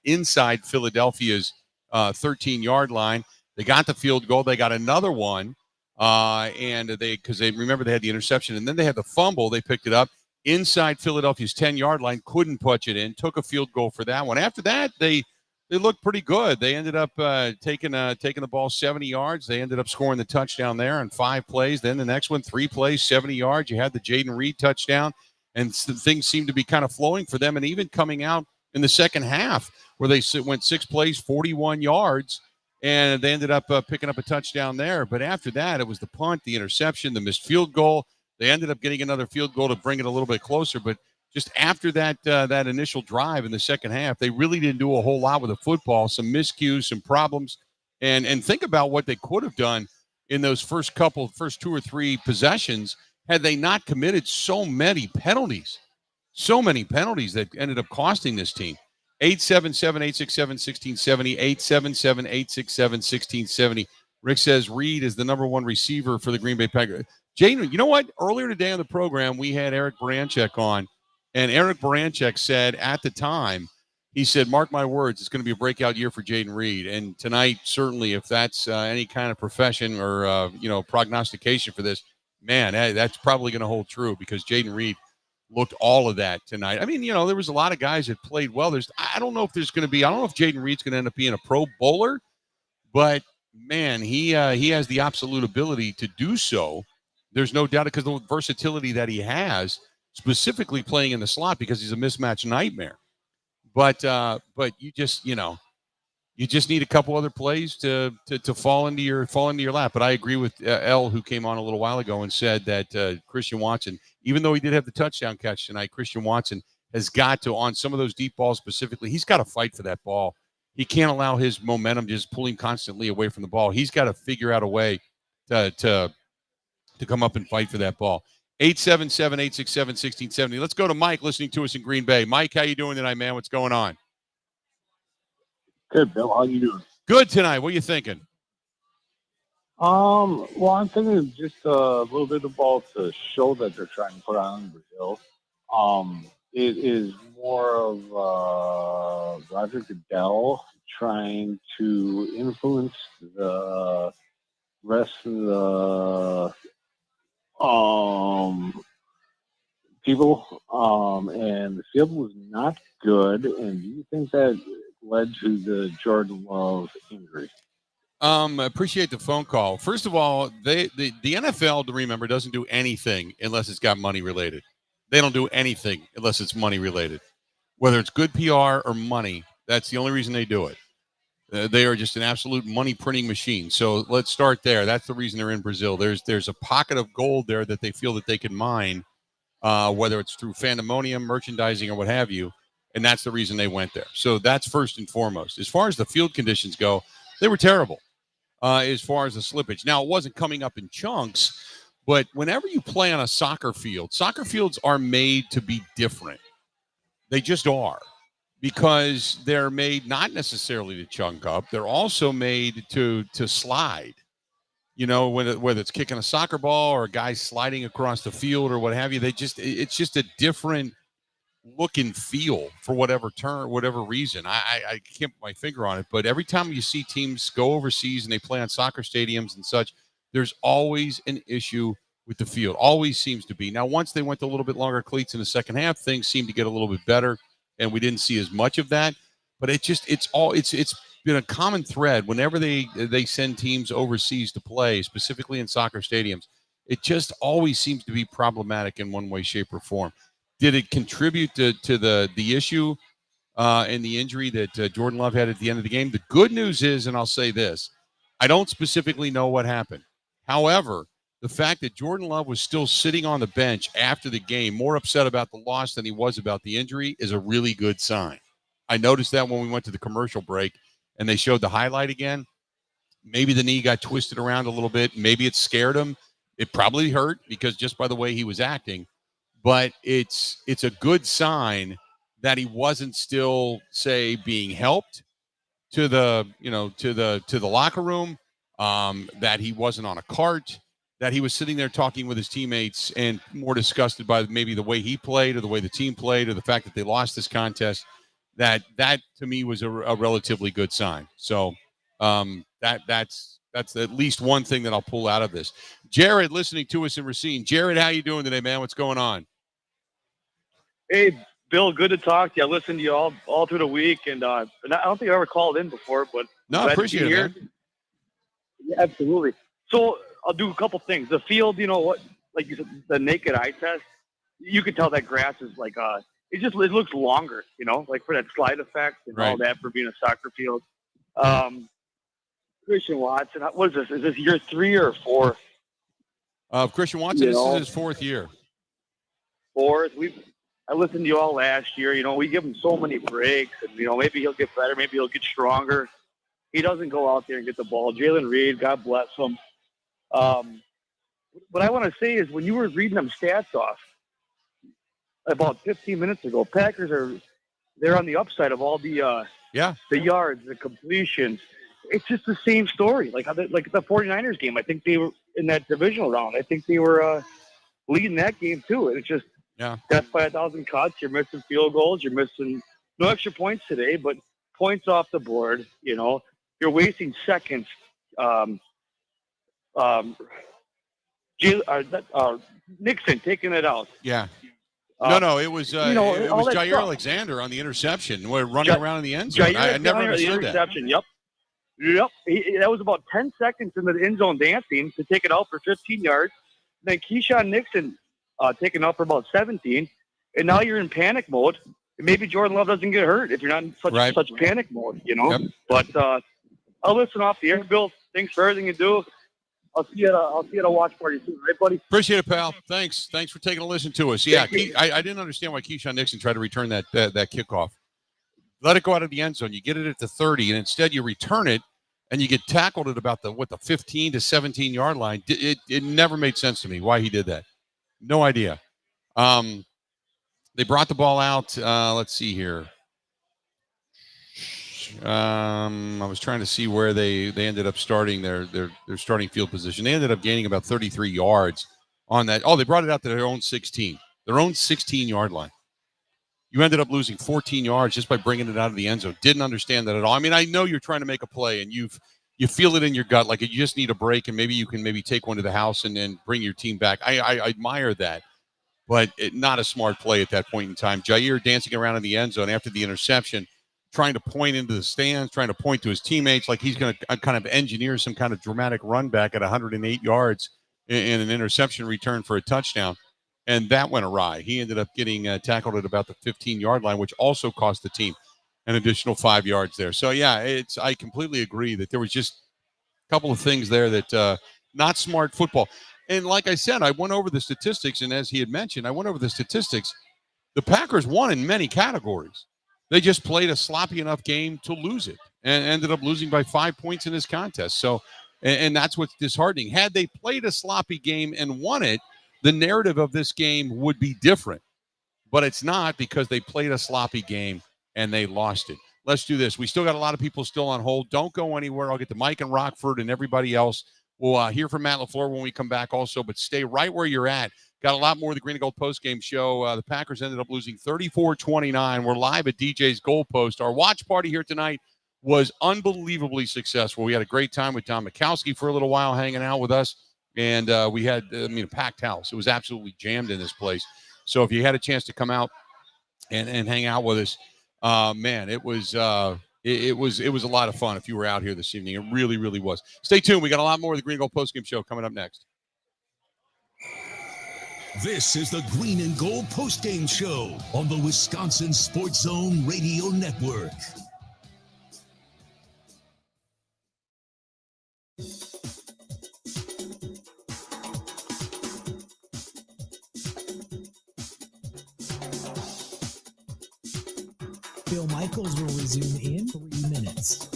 inside Philadelphia's 13-yard line. They got the field goal. They got another one, and because they remember they had the interception, and then they had the fumble. They picked it up inside Philadelphia's 10-yard line, couldn't punch it in, took a field goal for that one. After that, they looked pretty good. They ended up taking the ball 70 yards. They ended up scoring the touchdown there in 5 plays. Then the next one, 3 plays, 70 yards. You had the Jaden Reed touchdown, and things seemed to be kind of flowing for them. And even coming out in the second half where they went 6 plays, 41 yards, and they ended up picking up a touchdown there. But after that, it was the punt, the interception, the missed field goal. They ended up getting another field goal to bring it a little bit closer, but just after that initial drive in the second half, they really didn't do a whole lot with the football, some miscues, some problems. And think about what they could have done in those first 2 or 3 possessions had they not committed so many penalties that ended up costing this team. 877-867-1670, 877-867-1670. Rick says Reed is the number 1 receiver for the Green Bay Packers. Jaden, you know what? Earlier today on the program, we had Eric Baranchek on. And Eric Baranchek said at the time, he said, mark my words, it's going to be a breakout year for Jaden Reed. And tonight, certainly, if that's any kind of profession or, prognostication for this, man, that's probably going to hold true because Jaden Reed looked all of that tonight. I mean, there was a lot of guys that played well. I don't know if Jaden Reed's going to end up being a Pro Bowler, but, man, he has the absolute ability to do so. There's no doubt because of the versatility that he has, specifically playing in the slot because he's a mismatch nightmare. But you just you just need a couple other plays to fall into your lap. But I agree with L, who came on a little while ago and said that Christian Watson, even though he did have the touchdown catch tonight, Christian Watson has got to, on some of those deep balls specifically, he's got to fight for that ball. He can't allow his momentum just pulling constantly away from the ball. He's got to figure out a way to come up and fight for that ball. 877-867-1670. Let's go to Mike listening to us in Green Bay. Mike, how you doing tonight, man? What's going on? Good, Bill. How you doing? Good tonight. What are you thinking? Well, I'm thinking just a little bit about the show that they're trying to put on in Brazil. It is more of Roger Goodell trying to influence the rest of the people, and the field was not good. And do you think that led to the Jordan Love injury? Appreciate the phone call. First of all, the NFL, to remember, doesn't do anything unless it's got money related. They don't do anything unless it's money related. Whether it's good PR or money, that's the only reason they do it. They are just an absolute money printing machine. So let's start there. That's the reason they're in Brazil. There's a pocket of gold there that they feel that they can mine, whether it's through fandemonium, merchandising, or what have you. And that's the reason they went there. So that's first and foremost. As far as the field conditions go, they were terrible as far as the slippage. Now, it wasn't coming up in chunks, but whenever you play on a soccer fields are made to be different. They just are, because they're made not necessarily to chunk up. They're also made to slide. You know, whether it's kicking a soccer ball or a guy sliding across the field or what have you, it's just a different look and feel for whatever reason. I can't put my finger on it, but every time you see teams go overseas and they play on soccer stadiums and such, there's always an issue with the field. Always seems to be. Now, once they went to a little bit longer cleats in the second half, things seemed to get a little bit better, and we didn't see as much of that. But it's been a common thread whenever they send teams overseas to play, specifically in soccer stadiums. It just always seems to be problematic in one way, shape, or form. Did it contribute to the issue and the injury that Jordan Love had at the end of the game? The good news is, and I'll say this, I don't specifically know what happened. However, the fact that Jordan Love was still sitting on the bench after the game, more upset about the loss than he was about the injury, is a really good sign. I noticed that when we went to the commercial break and they showed the highlight again. Maybe the knee got twisted around a little bit. Maybe it scared him. It probably hurt because just by the way he was acting. But it's a good sign that he wasn't still, say, being helped to the locker room, that he wasn't on a cart, that he was sitting there talking with his teammates and more disgusted by maybe the way he played or the way the team played or the fact that they lost this contest. That to me was a relatively good sign. So that's at least one thing that I'll pull out of this. Jared, listening to us in Racine. Jared, how you doing today, man? What's going on? Hey, Bill, good to talk to you. I listened to you all through the week, and I don't think I ever called in before, but no, I appreciate it, man. Yeah, absolutely. So I'll do a couple things. The field, you know what, like you said, the naked eye test, you can tell that grass is like it looks longer, you know, like for that slide effect and all that for being a soccer field. Christian Watson, what is this? Is this year 3 or 4? Christian Watson, this is his 4th year. 4th. I listened to you all last year. You know, we give him so many breaks, and you know, maybe he'll get better, maybe he'll get stronger. He doesn't go out there and get the ball. Jaden Reed, God bless him. What I want to say is, when you were reading them stats off about 15 minutes ago, Packers they're on the upside of all the yards, the completions. It's just the same story. Like the 49ers game, I think they were in that divisional round. I think they were leading that game too. And it's just death by 1,000 cuts. You're missing field goals. You're missing no extra points today, but points off the board. You know, you're wasting seconds. Nixon taking it out. Yeah. No, it was Jair Alexander on the interception. We're running around in the end zone. I never understood that. Yep. That was about 10 seconds in the end zone dancing to take it out for 15 yards. Then Keyshawn Nixon taken out for about 17. And now you're in panic mode. maybe Jordan Love doesn't get hurt if you're not in such panic mode, you know. Yep. But I'll listen off the air, Bill. Thanks for everything you do. I'll see you at a watch party soon, right, buddy? Appreciate it, pal. Thanks for taking a listen to us. Yeah, I didn't understand why Keyshawn Nixon tried to return that kickoff. Let it go out of the end zone. You get it at the 30, and instead you return it, and you get tackled at about the 15 to 17 yard line. It never made sense to me why he did that. No idea. They brought the ball out. Let's see here. I was trying to see where they ended up starting their starting field position. They ended up gaining about 33 yards on that. Oh, they brought it out to their own 16-yard line. You ended up losing 14 yards just by bringing it out of the end zone. Didn't understand that at all. I mean, I know you're trying to make a play, and you feel it in your gut, like you just need a break, and maybe you can take one to the house and then bring your team back. I admire that, but not a smart play at that point in time. Jair dancing around in the end zone after the interception, trying to point into the stands, trying to point to his teammates like he's going to kind of engineer some kind of dramatic run back at 108 yards in an interception return for a touchdown. And that went awry. He ended up getting tackled at about the 15-yard line, which also cost the team an additional 5 yards there. So, yeah, I completely agree that there was just a couple of things there that not smart football. And like I said, I went over the statistics, and as he had mentioned, I went over the statistics. The Packers won in many categories. They just played a sloppy enough game to lose it and ended up losing by 5 points in this contest. So, and that's what's disheartening. Had they played a sloppy game and won it, the narrative of this game would be different. But it's not, because they played a sloppy game and they lost it. Let's do this. We still got a lot of people still on hold. Don't go anywhere. I'll get to Mike and Rockford and everybody else. We'll hear from Matt LaFleur when we come back also, but stay right where you're at. Got a lot more of the Green and Gold postgame show. The Packers ended up losing 34-29. We're live at DJ's Goalpost. Our watch party here tonight was unbelievably successful. We had a great time with Don Mikowski for a little while hanging out with us, and we had a packed house. It was absolutely jammed in this place. So if you had a chance to come out and hang out with us, man, it was a lot of fun if you were out here this evening. It really, really was. Stay tuned. We got a lot more of the Green and Gold postgame show coming up next. This is the Green and Gold postgame show on the Wisconsin Sports Zone Radio Network. Bill Michaels will resume in 3 minutes.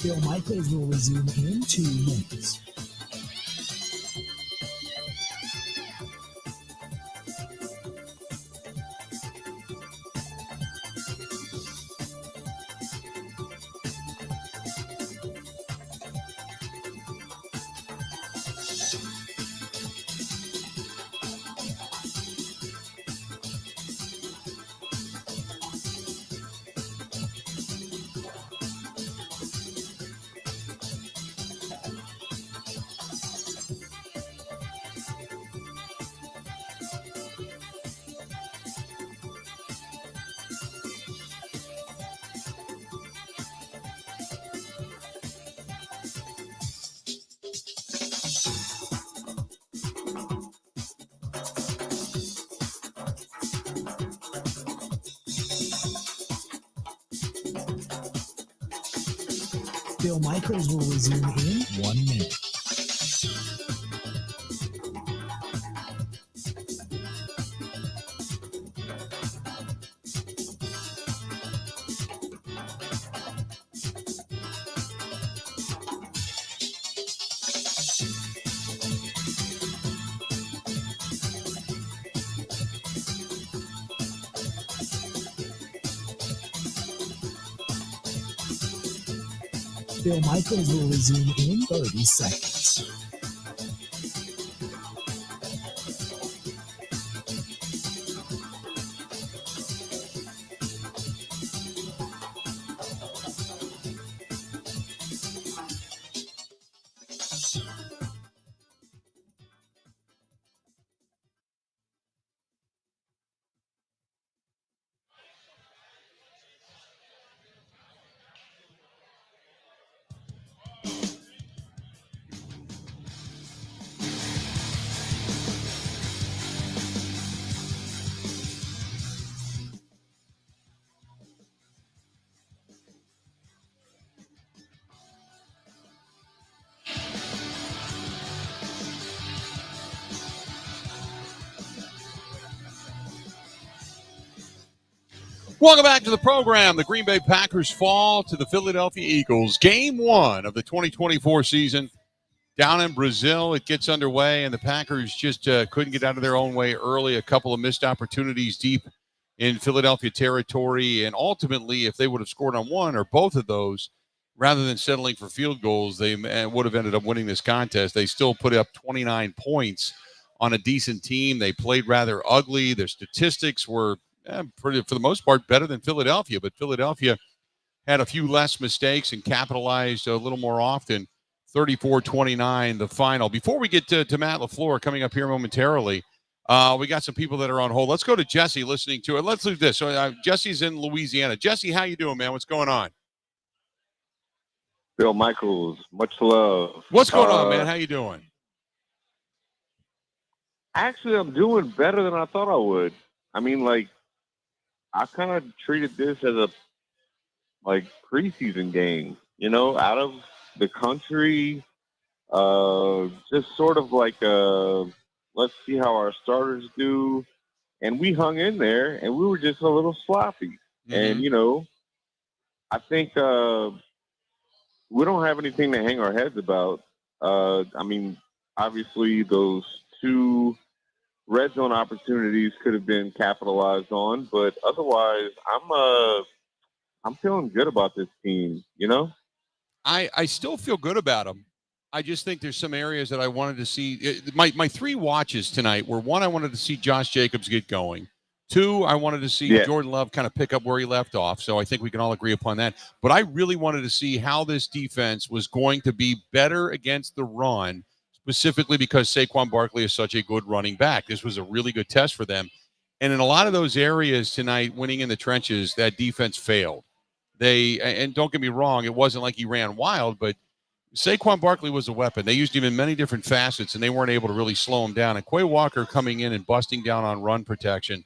Bill Michaels will resume in 2 minutes. Bill Michaels will resume in 1 minute. Bill Michaels will resume in 30 seconds. Welcome back to the program. The Green Bay Packers fall to the Philadelphia Eagles. Game 1 of the 2024 season down in Brazil. It gets underway, and the Packers just couldn't get out of their own way early. A couple of missed opportunities deep in Philadelphia territory, and ultimately, if they would have scored on one or both of those, rather than settling for field goals, they would have ended up winning this contest. They still put up 29 points on a decent team. They played rather ugly. Their statistics were pretty, for the most part, better than Philadelphia, but Philadelphia had a few less mistakes and capitalized a little more often. 34-29, the final. Before we get to Matt LaFleur coming up here momentarily, we got some people that are on hold. Let's go to Jesse listening to it. Let's do this. So Jesse's in Louisiana. Jesse, how you doing, man? What's going on? Bill Michaels, much love. What's going on, man? How you doing? Actually, I'm doing better than I thought I would. I mean, like, I kind of treated this as a preseason game, you know, out of the country, just sort of like let's see how our starters do. And we hung in there, and we were just a little sloppy. Mm-hmm. And, you know, I think we don't have anything to hang our heads about. I mean, obviously those two red zone opportunities could have been capitalized on, but otherwise, I'm feeling good about this team. You know, I still feel good about them. I just think there's some areas that I wanted to see. My three watches tonight were: one, I wanted to see Josh Jacobs get going. Two, I wanted to see Jordan Love kind of pick up where he left off. So I think we can all agree upon that. But I really wanted to see how this defense was going to be better against the run, specifically because Saquon Barkley is such a good running back. This was a really good test for them. And in a lot of those areas tonight, winning in the trenches, that defense failed. And don't get me wrong, it wasn't like he ran wild, but Saquon Barkley was a weapon. They used him in many different facets, and they weren't able to really slow him down. And Quay Walker coming in and busting down on run protection.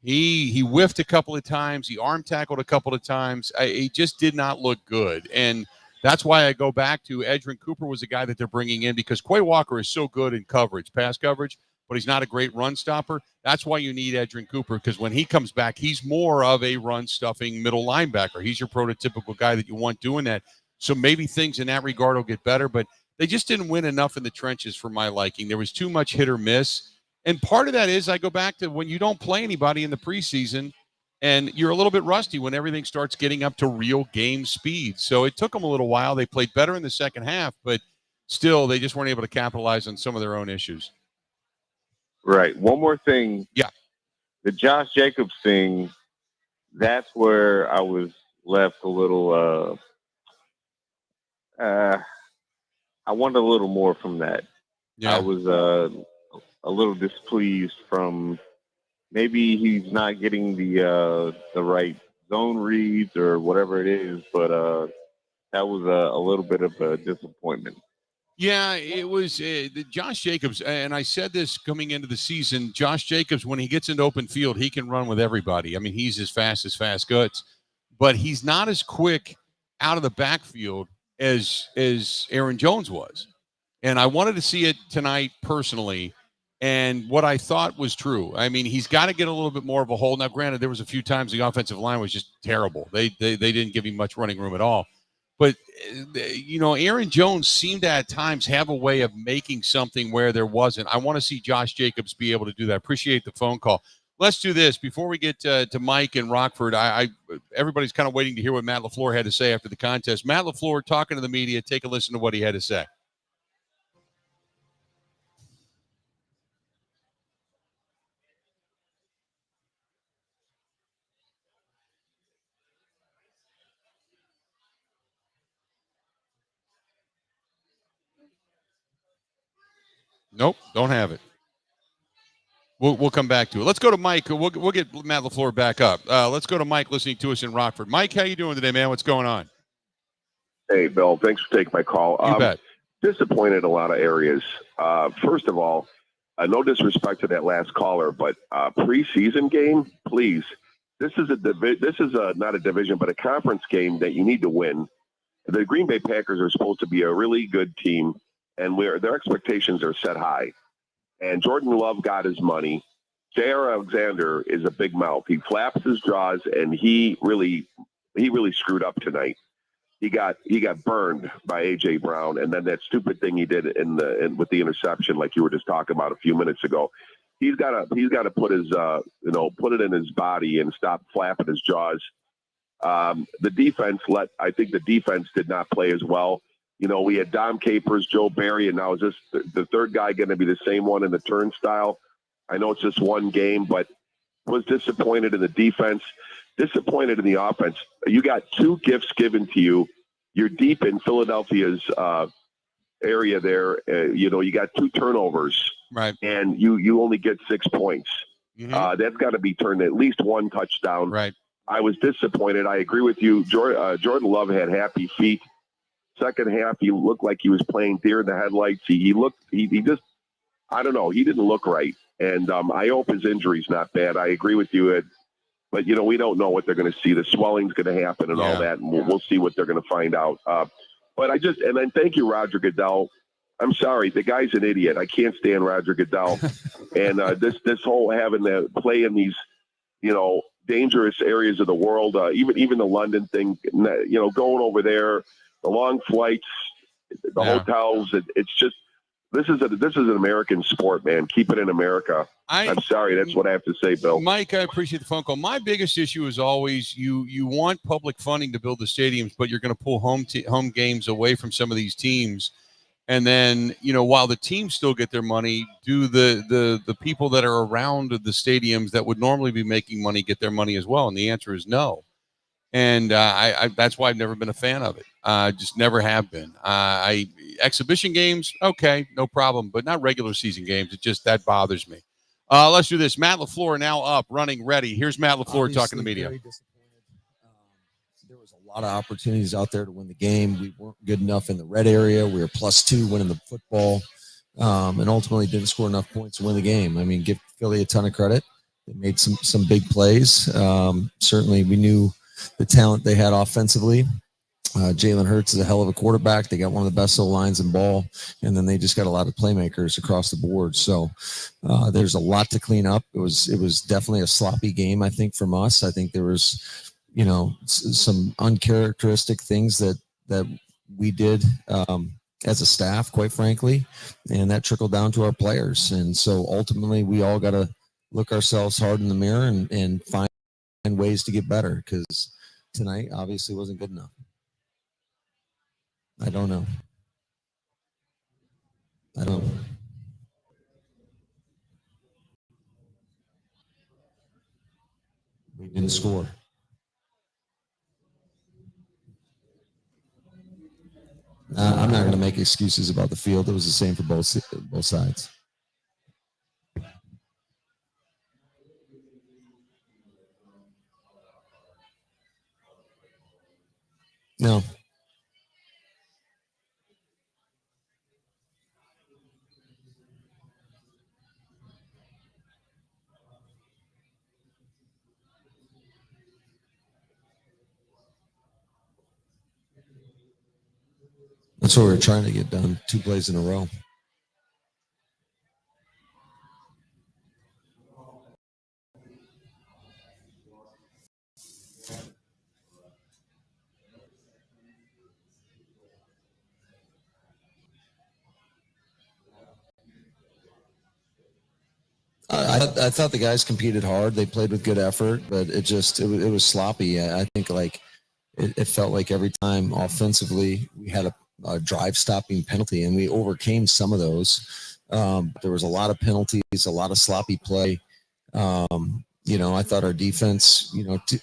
He whiffed a couple of times. He arm tackled a couple of times. He just did not look good. And that's why I go back to Edgerrin Cooper was a guy that they're bringing in because Quay Walker is so good in coverage, pass coverage, but he's not a great run stopper. That's why you need Edgerrin Cooper, because when he comes back, he's more of a run-stuffing middle linebacker. He's your prototypical guy that you want doing that. So maybe things in that regard will get better, but they just didn't win enough in the trenches for my liking. There was too much hit or miss. And part of that is I go back to when you don't play anybody in the preseason and you're a little bit rusty when everything starts getting up to real game speed. So it took them a little while. They played better in the second half, but still they just weren't able to capitalize on some of their own issues. Right. One more thing. Yeah. The Josh Jacobs thing, that's where I was left a little I wanted a little more from that. Yeah. I was a little displeased from maybe he's not getting the right zone reads or whatever it is, but that was a little bit of a disappointment. Yeah, it was Josh Jacobs, and I said this coming into the season, Josh Jacobs, when he gets into open field, he can run with everybody. I mean, he's as fast goods, but he's not as quick out of the backfield as Aaron Jones was. And I wanted to see it tonight personally, and what I thought was true. I mean, he's got to get a little bit more of a hold. Now, granted, there was a few times the offensive line was just terrible. They didn't give him much running room at all. But, you know, Aaron Jones seemed to at times have a way of making something where there wasn't. I want to see Josh Jacobs be able to do that. Appreciate the phone call. let's do this before we get to Mike and Rockford. Everybody's kind of waiting to hear what Matt LaFleur had to say after the contest. Matt LaFleur talking to the media. Take a listen to what he had to say. Nope, don't have it. We'll come back to it. Let's go to Mike. We'll get Matt LaFleur back up. Let's go to Mike listening to us in Rockford. Mike, how you doing today, man? What's going on? Hey, Bill. Thanks for taking my call. You bet. Disappointed in a lot of areas. First of all, no disrespect to that last caller, but preseason game, please. This is not a division, but a conference game that you need to win. The Green Bay Packers are supposed to be a really good team, and their expectations are set high. And Jordan Love got his money. J.R. Alexander is a big mouth. He flaps his jaws, and he really screwed up tonight. He got burned by A.J. Brown, and then that stupid thing he did with the interception, like you were just talking about a few minutes ago. He's got to put his put it in his body and stop flapping his jaws. The defense I think the defense did not play as well. We had Dom Capers, Joe Barry, and now is this the third guy going to be the same one in the turnstile? I know it's just one game, but was disappointed in the defense, disappointed in the offense. You got two gifts given to you. You're deep in Philadelphia's area there. You got two turnovers, right? And you only get 6 points. Mm-hmm. That's got to be turned at least one touchdown. Right. I was disappointed. I agree with you. Jordan Love had happy feet. Second half, he looked like he was playing deer in the headlights. He just, I don't know. He didn't look right. And I hope his injury's not bad. I agree with you, Ed. But, we don't know what they're going to see. The swelling's going to happen and all that, and we'll see what they're going to find out. But and then thank you, Roger Goodell. I'm sorry. The guy's an idiot. I can't stand Roger Goodell. And this whole having to play in these, dangerous areas of the world, even the London thing, going over there, the long flights, the hotels. It's just this is an American sport, man. Keep it in America. I'm sorry, that's what I have to say, Bill. Mike, I appreciate the phone call. My biggest issue is always you want public funding to build the stadiums, but you're going to pull home games away from some of these teams. And then, while the teams still get their money, do the people that are around the stadiums that would normally be making money get their money as well? And the answer is no. And that's why I've never been a fan of it. Just never have been. Exhibition games, okay, no problem, but not regular season games. That bothers me. Let's do this. Matt LaFleur now up, running, ready. Here's Matt LaFleur talking to the media. There was a lot of opportunities out there to win the game. We weren't good enough in the red area. We were +2 winning the football, and ultimately didn't score enough points to win the game. I mean, give Philly a ton of credit. They made some big plays. Certainly, we knew the talent they had offensively. Jalen Hurts is a hell of a quarterback. They got one of the best O-lines in ball, and then they just got a lot of playmakers across the board. So there's a lot to clean up. It was definitely a sloppy game, I think, from us. I think there was, some uncharacteristic things that we did as a staff, quite frankly, and that trickled down to our players. And so ultimately, we all got to look ourselves hard in the mirror and find ways to get better, because tonight obviously wasn't good enough. I don't know. We didn't score. I'm not going to make excuses about the field. It was the same for both sides. No. That's what we're trying to get done, 2 plays in a row. I thought the guys competed hard. They played with good effort, but it was sloppy. I think like it felt like every time offensively we had a drive stopping penalty, and we overcame some of those. There was a lot of penalties, a lot of sloppy play. I thought our defense,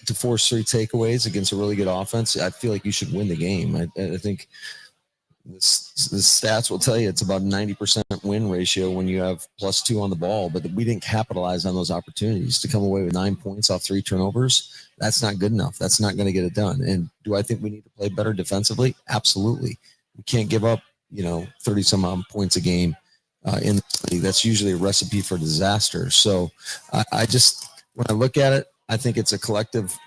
to force 3 takeaways against a really good offense, I feel like you should win the game. I think the stats will tell you it's about 90% win ratio when you have +2 on the ball, but we didn't capitalize on those opportunities. To come away with 9 points off 3 turnovers, that's not good enough. That's not going to get it done. And do I think we need to play better defensively? Absolutely. We can't give up, 30 some odd points a game in the league. That's usually a recipe for disaster. So I just, when I look at it, I think it's a collective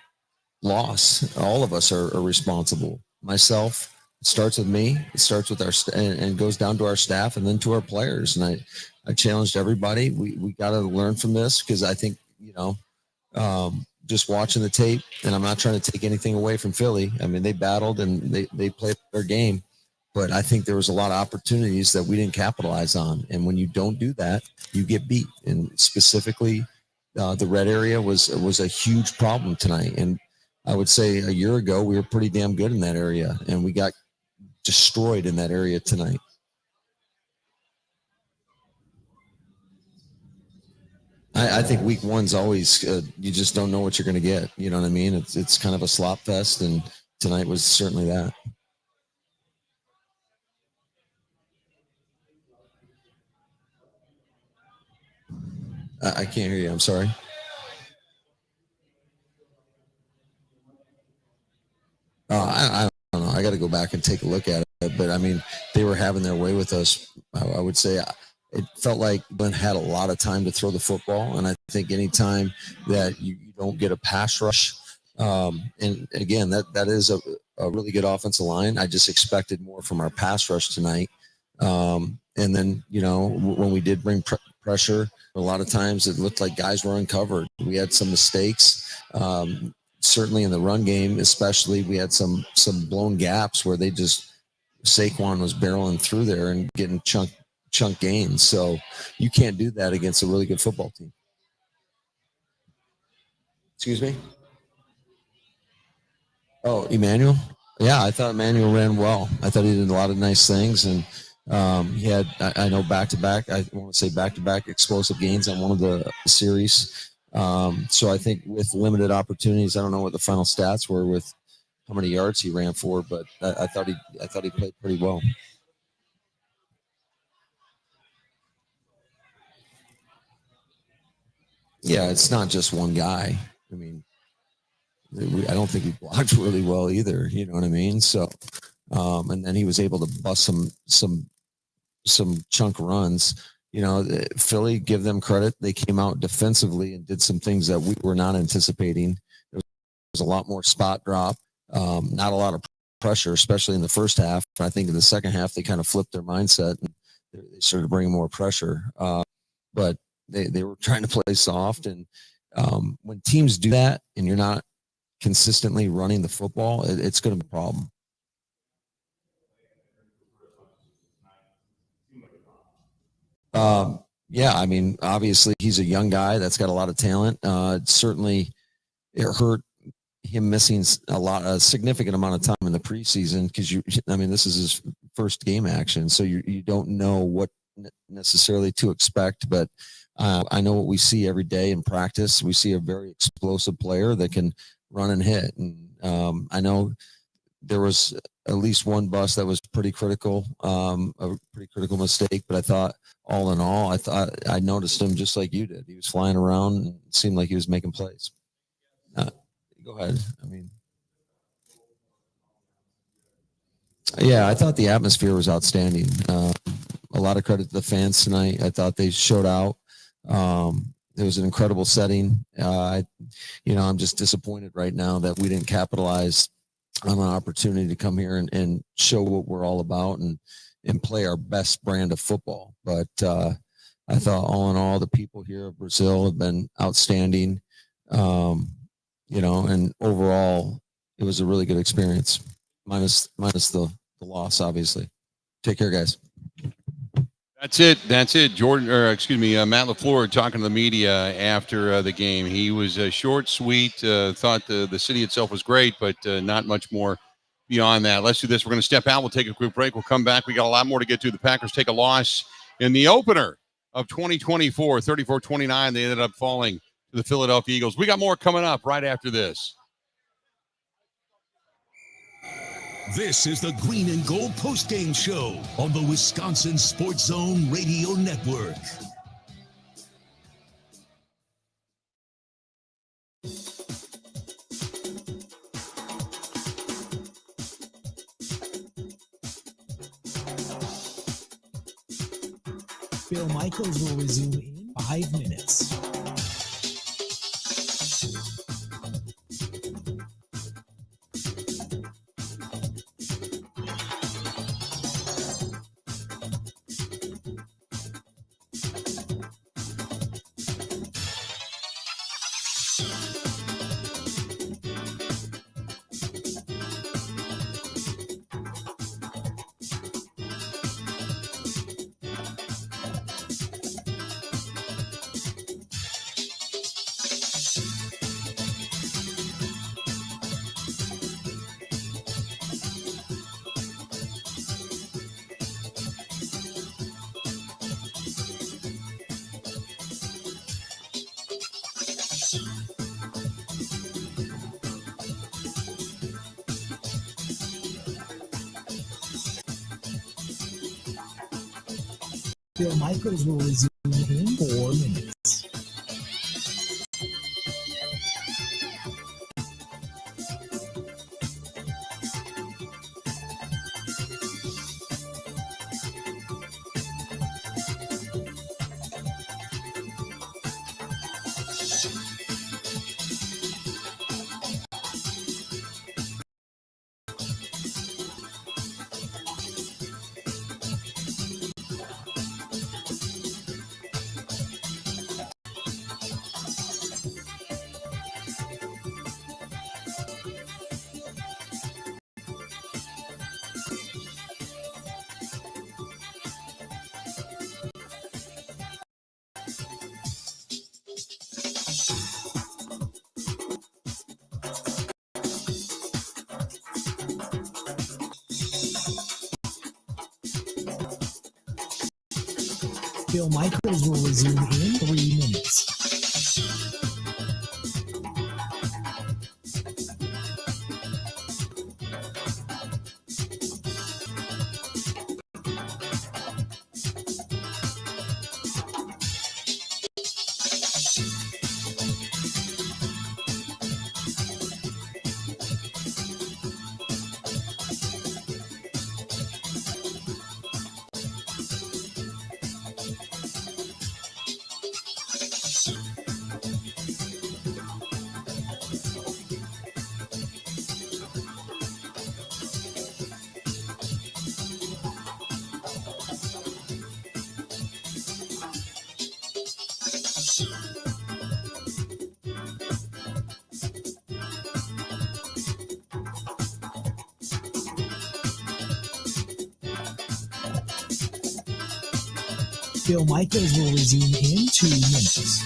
loss. All of us are responsible. Myself, it starts with me. It starts with and goes down to our staff and then to our players. And I challenged everybody. We got to learn from this, because I think, just watching the tape, and I'm not trying to take anything away from Philly. I mean, they battled and they played their game, but I think there was a lot of opportunities that we didn't capitalize on. And when you don't do that, you get beat. And specifically, the red area was a huge problem tonight. And I would say a year ago, we were pretty damn good in that area, and we got destroyed in that area tonight. I think week one's always, you just don't know what you're going to get. You know what I mean? It's kind of a slop fest, and tonight was certainly that. I can't hear you. I'm sorry. I don't know. I got to go back and take a look at it. But, I mean, they were having their way with us. I would say it felt like Ben had a lot of time to throw the football. And I think any time that you don't get a pass rush, and, again, that is a really good offensive line. I just expected more from our pass rush tonight. And then, when we did bring pressure, a lot of times it looked like guys were uncovered. We had some mistakes. Certainly in the run game, especially, we had some blown gaps where Saquon was barreling through there and getting chunk gains. So you can't do that against a really good football team. Excuse me? Oh, Emmanuel? Yeah, I thought Emmanuel ran well. I thought he did a lot of nice things, and he had, I know, back-to-back, I want to say back-to-back explosive gains on one of the series. So I think with limited opportunities, I don't know what the final stats were with how many yards he ran for, but I thought he played pretty well. Yeah, it's not just one guy. I mean, I don't think he blocked really well either. You know what I mean? So, and then he was able to bust some chunk runs. Philly, give them credit. They came out defensively and did some things that we were not anticipating. There was a lot more spot drop, not a lot of pressure, especially in the first half. I think in the second half, they kind of flipped their mindset and they started bringing more pressure. But they were trying to play soft. And when teams do that and you're not consistently running the football, it's going to be a problem. Yeah, I mean, obviously he's a young guy that's got a lot of talent. Certainly it hurt him missing a significant amount of time in the preseason, because this is his first game action. So you don't know what necessarily to expect, but I know what we see every day in practice. We see a very explosive player that can run and hit. And I know there was at least one bust that was pretty critical, a pretty critical mistake. But I thought, all in all, I noticed him just like you did. He was flying around and it seemed like he was making plays. Go ahead. Yeah, I thought the atmosphere was outstanding. A lot of credit to the fans tonight. I thought they showed out. It was an incredible setting. I'm just disappointed right now that we didn't capitalize on an opportunity to come here and show what we're all about and play our best brand of football. But I thought, all in all, the people here of Brazil have been outstanding. And overall, it was a really good experience, minus the loss, obviously. Take care, guys. That's it. Jordan, Matt LaFleur talking to the media after the game. He was short, sweet, thought the city itself was great, but not much more beyond that. Let's do this. We're going to step out. We'll take a quick break. We'll come back. We got a lot more to get to. The Packers take a loss in the opener of 2024, 34-29. They ended up falling to the Philadelphia Eagles. We got more coming up right after this. This is the Green and Gold Postgame Show on the Wisconsin Sports Zone Radio Network. Bill Michaels will resume in 5 minutes. Bill Michaels will resume in 4 minutes. Bill Michaels will resume in 3 minutes. Bill Michaels will resume in 2 minutes.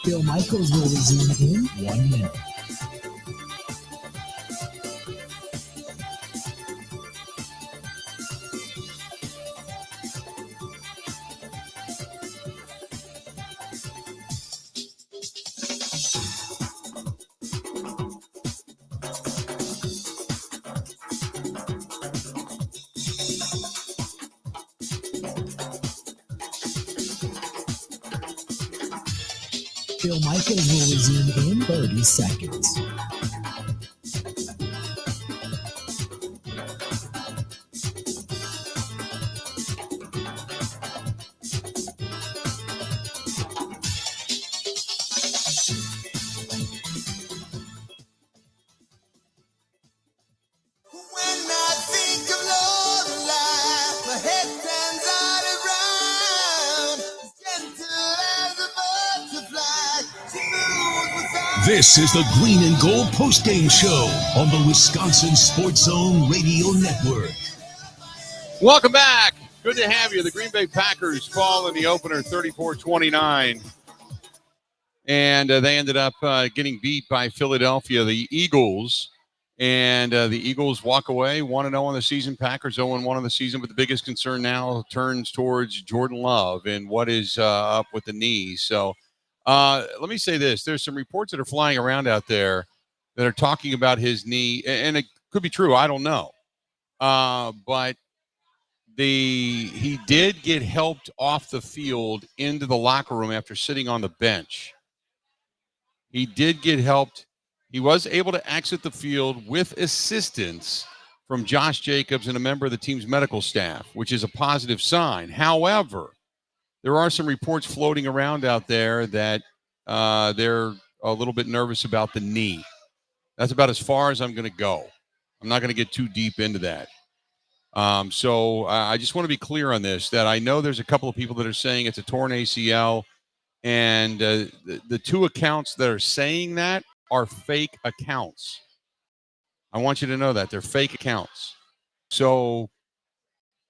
Bill Michaels will resume in 1 minute. Phil Michaels will resume in 30 seconds. This is the Green and Gold Postgame Show on the Wisconsin Sports Zone Radio Network. Welcome back. Good to have you. The Green Bay Packers fall in the opener 34-29. And they ended up getting beat by Philadelphia, the Eagles. And the Eagles walk away 1-0 on the season. Packers 0-1 on the season. But the biggest concern now turns towards Jordan Love and what is up with the knee. So let me say this. There's some reports that are flying around out there that are talking about his knee. And it could be true. I don't know. But he did get helped off the field into the locker room after sitting on the bench. He did get helped. He was able to exit the field with assistance from Josh Jacobs and a member of the team's medical staff, which is a positive sign. However, there are some reports floating around out there that they're a little bit nervous about the knee. That's about as far as I'm going to go. I'm not going to get too deep into that. So I just want to be clear on this, that I know there's a couple of people that are saying it's a torn ACL, and the two accounts that are saying that are fake accounts. I want you to know that. They're fake accounts. So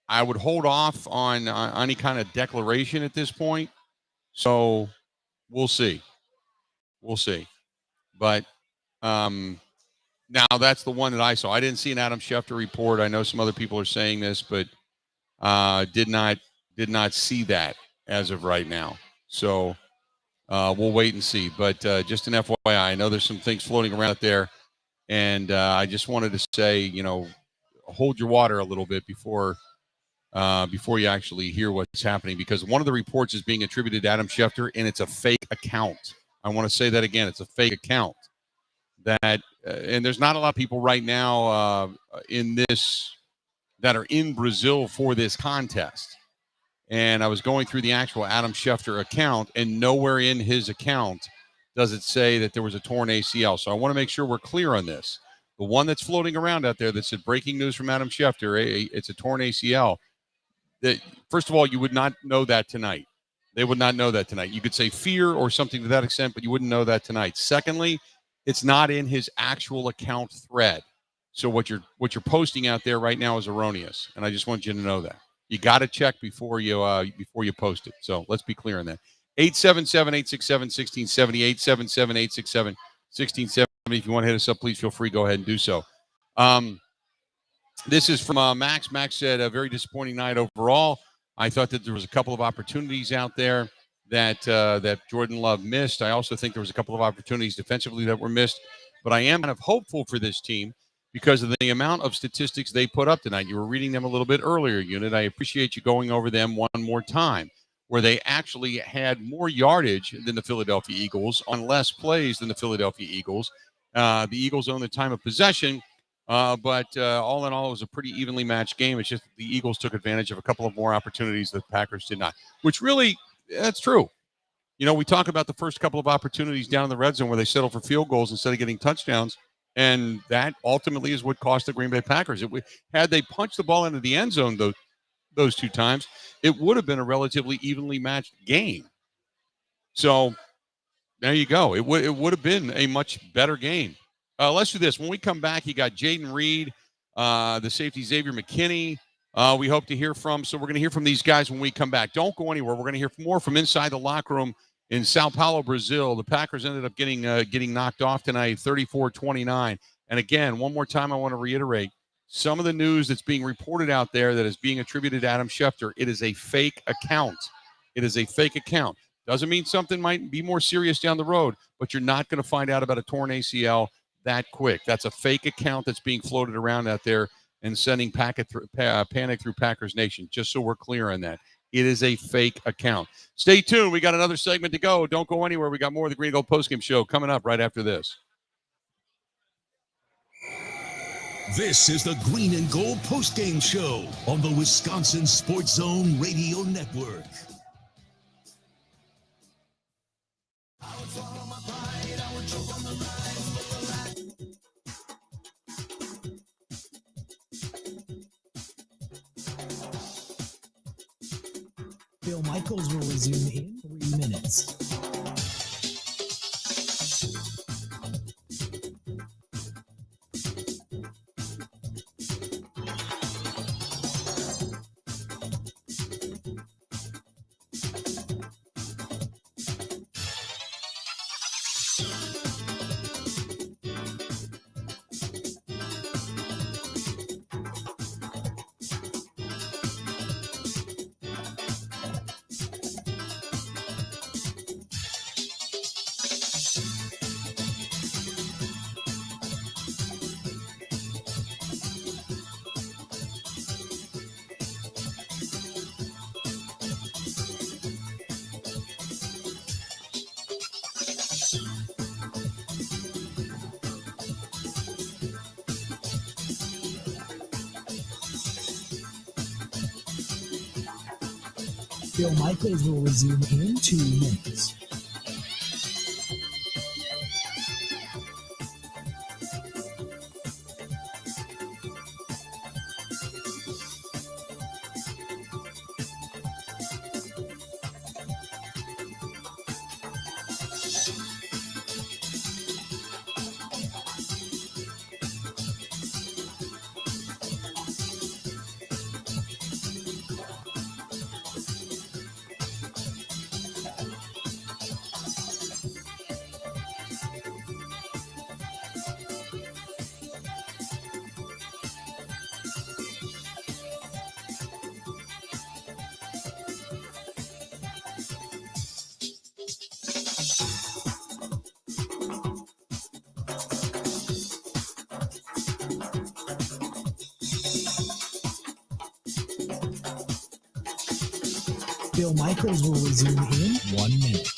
I would hold off on any kind of declaration at this point. So we'll see. We'll see. But now that's the one that I saw. I didn't see an Adam Schefter report. I know some other people are saying this, but did not see that as of right now. So we'll wait and see. But just an FYI, I know there's some things floating around out there, and I just wanted to say, hold your water a little bit before you actually hear what's happening, because one of the reports is being attributed to Adam Schefter, and it's a fake account. I want to say that again. It's a fake account. That and there's not a lot of people right now in this that are in Brazil for this contest. And I was going through the actual Adam Schefter account, and nowhere in his account does it say that there was a torn ACL. So I want to make sure we're clear on this. The one that's floating around out there that said breaking news from Adam Schefter, it's a torn ACL. That, first of all, you would not know that tonight. They would not know that tonight. You could say fear or something to that extent, but you wouldn't know that tonight. Secondly, it's not in his actual account thread. So what you're posting out there right now is erroneous, and I just want you to know that. You got to check before you post it. So let's be clear on that. 877-867-1670, 877-867-1670. If you want to hit us up, please feel free. Go ahead and do so. This is from Max. Max said a very disappointing night overall. I thought that there was a couple of opportunities out there that Jordan Love missed. I also think there was a couple of opportunities defensively that were missed. But I am kind of hopeful for this team because of the amount of statistics they put up tonight. You were reading them a little bit earlier, Unit. I appreciate you going over them one more time, where they actually had more yardage than the Philadelphia Eagles on less plays than the Philadelphia Eagles. The Eagles own the time of possession. But all in all, it was a pretty evenly matched game. It's just the Eagles took advantage of a couple of more opportunities that the Packers did not, which really, that's true. We talk about the first couple of opportunities down in the red zone where they settled for field goals instead of getting touchdowns, and that ultimately is what cost the Green Bay Packers. Had they punched the ball into the end zone those two times, it would have been a relatively evenly matched game. So there you go. It would have been a much better game. Let's do this. When we come back, you got Jaden Reed, the safety Xavier McKinney. We hope to hear from. So we're going to hear from these guys when we come back. Don't go anywhere. We're going to hear more from inside the locker room in Sao Paulo, Brazil. The Packers ended up getting knocked off tonight, 34-29. And again, one more time, I want to reiterate some of the news that's being reported out there that is being attributed to Adam Schefter. It is a fake account. It is a fake account. Doesn't mean something might be more serious down the road, but you're not going to find out about a torn ACL. that quick. That's a fake account that's being floated around out there and sending panic through Packers Nation, just so we're clear on that. It is a fake account. Stay tuned. We got another segment to go. Don't go anywhere. We got more of the Green and Gold Postgame Show coming up right after this. This is the Green and Gold Postgame Show on the Wisconsin Sports Zone Radio Network. Bill Michaels will resume in 3 minutes. Bill Michaels will resume in 2 minutes. Bill Michaels will resume in 1 minute.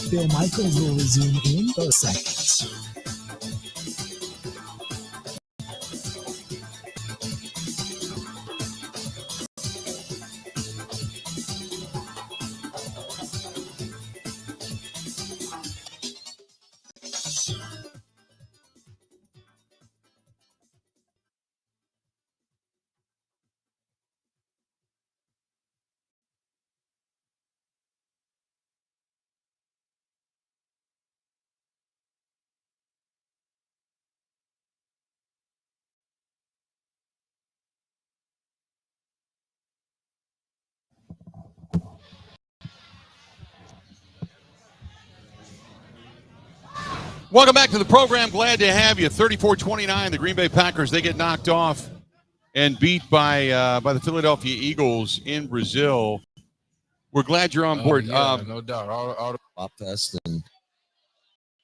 Bill Michaels will resume in 30 seconds. Welcome back to the program. Glad to have you. 34-29, the Green Bay Packers, they get knocked off and beat by the Philadelphia Eagles in Brazil. We're glad you're on board. No doubt. All the pop test and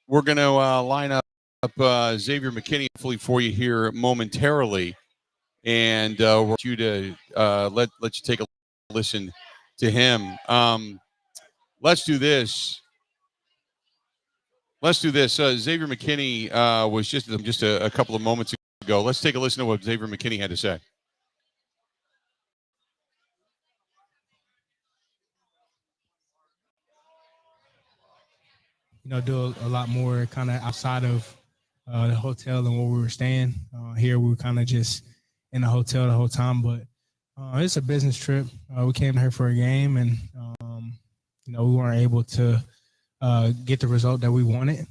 we're going to line up Xavier McKinney hopefully for you here momentarily, and we'll want you to let you take a listen to him. Let's do this. Xavier McKinney was just a couple of moments ago. Let's take a listen to what Xavier McKinney had to say. Do a lot more kind of outside of the hotel than where we were staying. Here we were kind of just in the hotel the whole time, but it's a business trip. We came here for a game, and we weren't able to get the result that we wanted.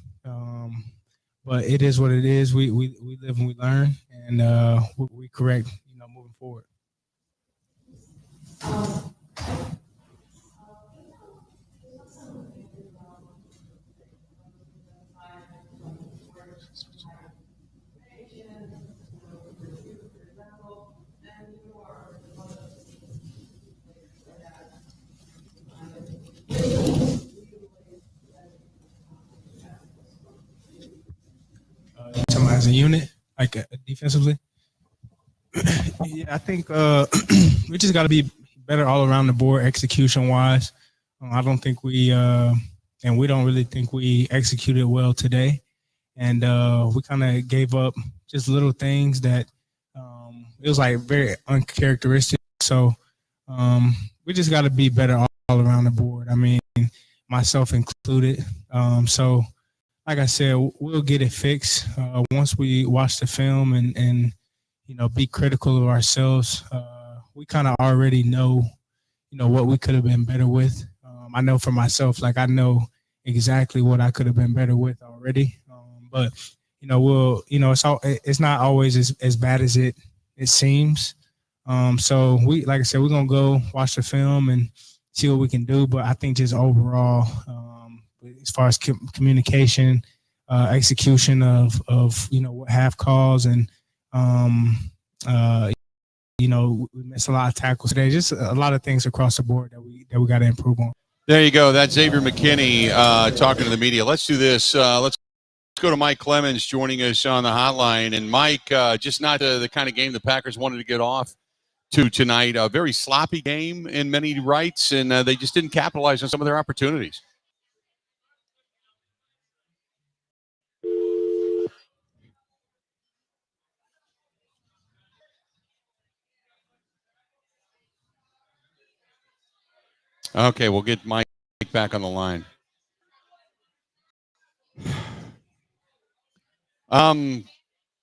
But it is what it is. We live and we learn, and we correct, moving forward. As a unit, like defensively. Yeah, I think we just got to be better all around the board, execution wise. I don't think we and we don't really think we executed well today, and we kind of gave up just little things that it was like very uncharacteristic. So we just got to be better all around the board. I mean, myself included. So. Like I said, we'll get it fixed once we watch the film and be critical of ourselves. We kind of already know, what we could have been better with. I know for myself, like I know exactly what I could have been better with already. But it's not always as bad as it seems. So like I said, we're gonna go watch the film and see what we can do. But I think just overall. As far as communication, execution of what half calls, and we missed a lot of tackles today. Just a lot of things across the board that we got to improve on. There you go. That's Xavier McKinney talking to the media. Let's do this. Let's go to Mike Clemens joining us on the hotline. And Mike, just not the kind of game the Packers wanted to get off to tonight. A very sloppy game in many rights, and they just didn't capitalize on some of their opportunities. Okay, we'll get Mike back on the line.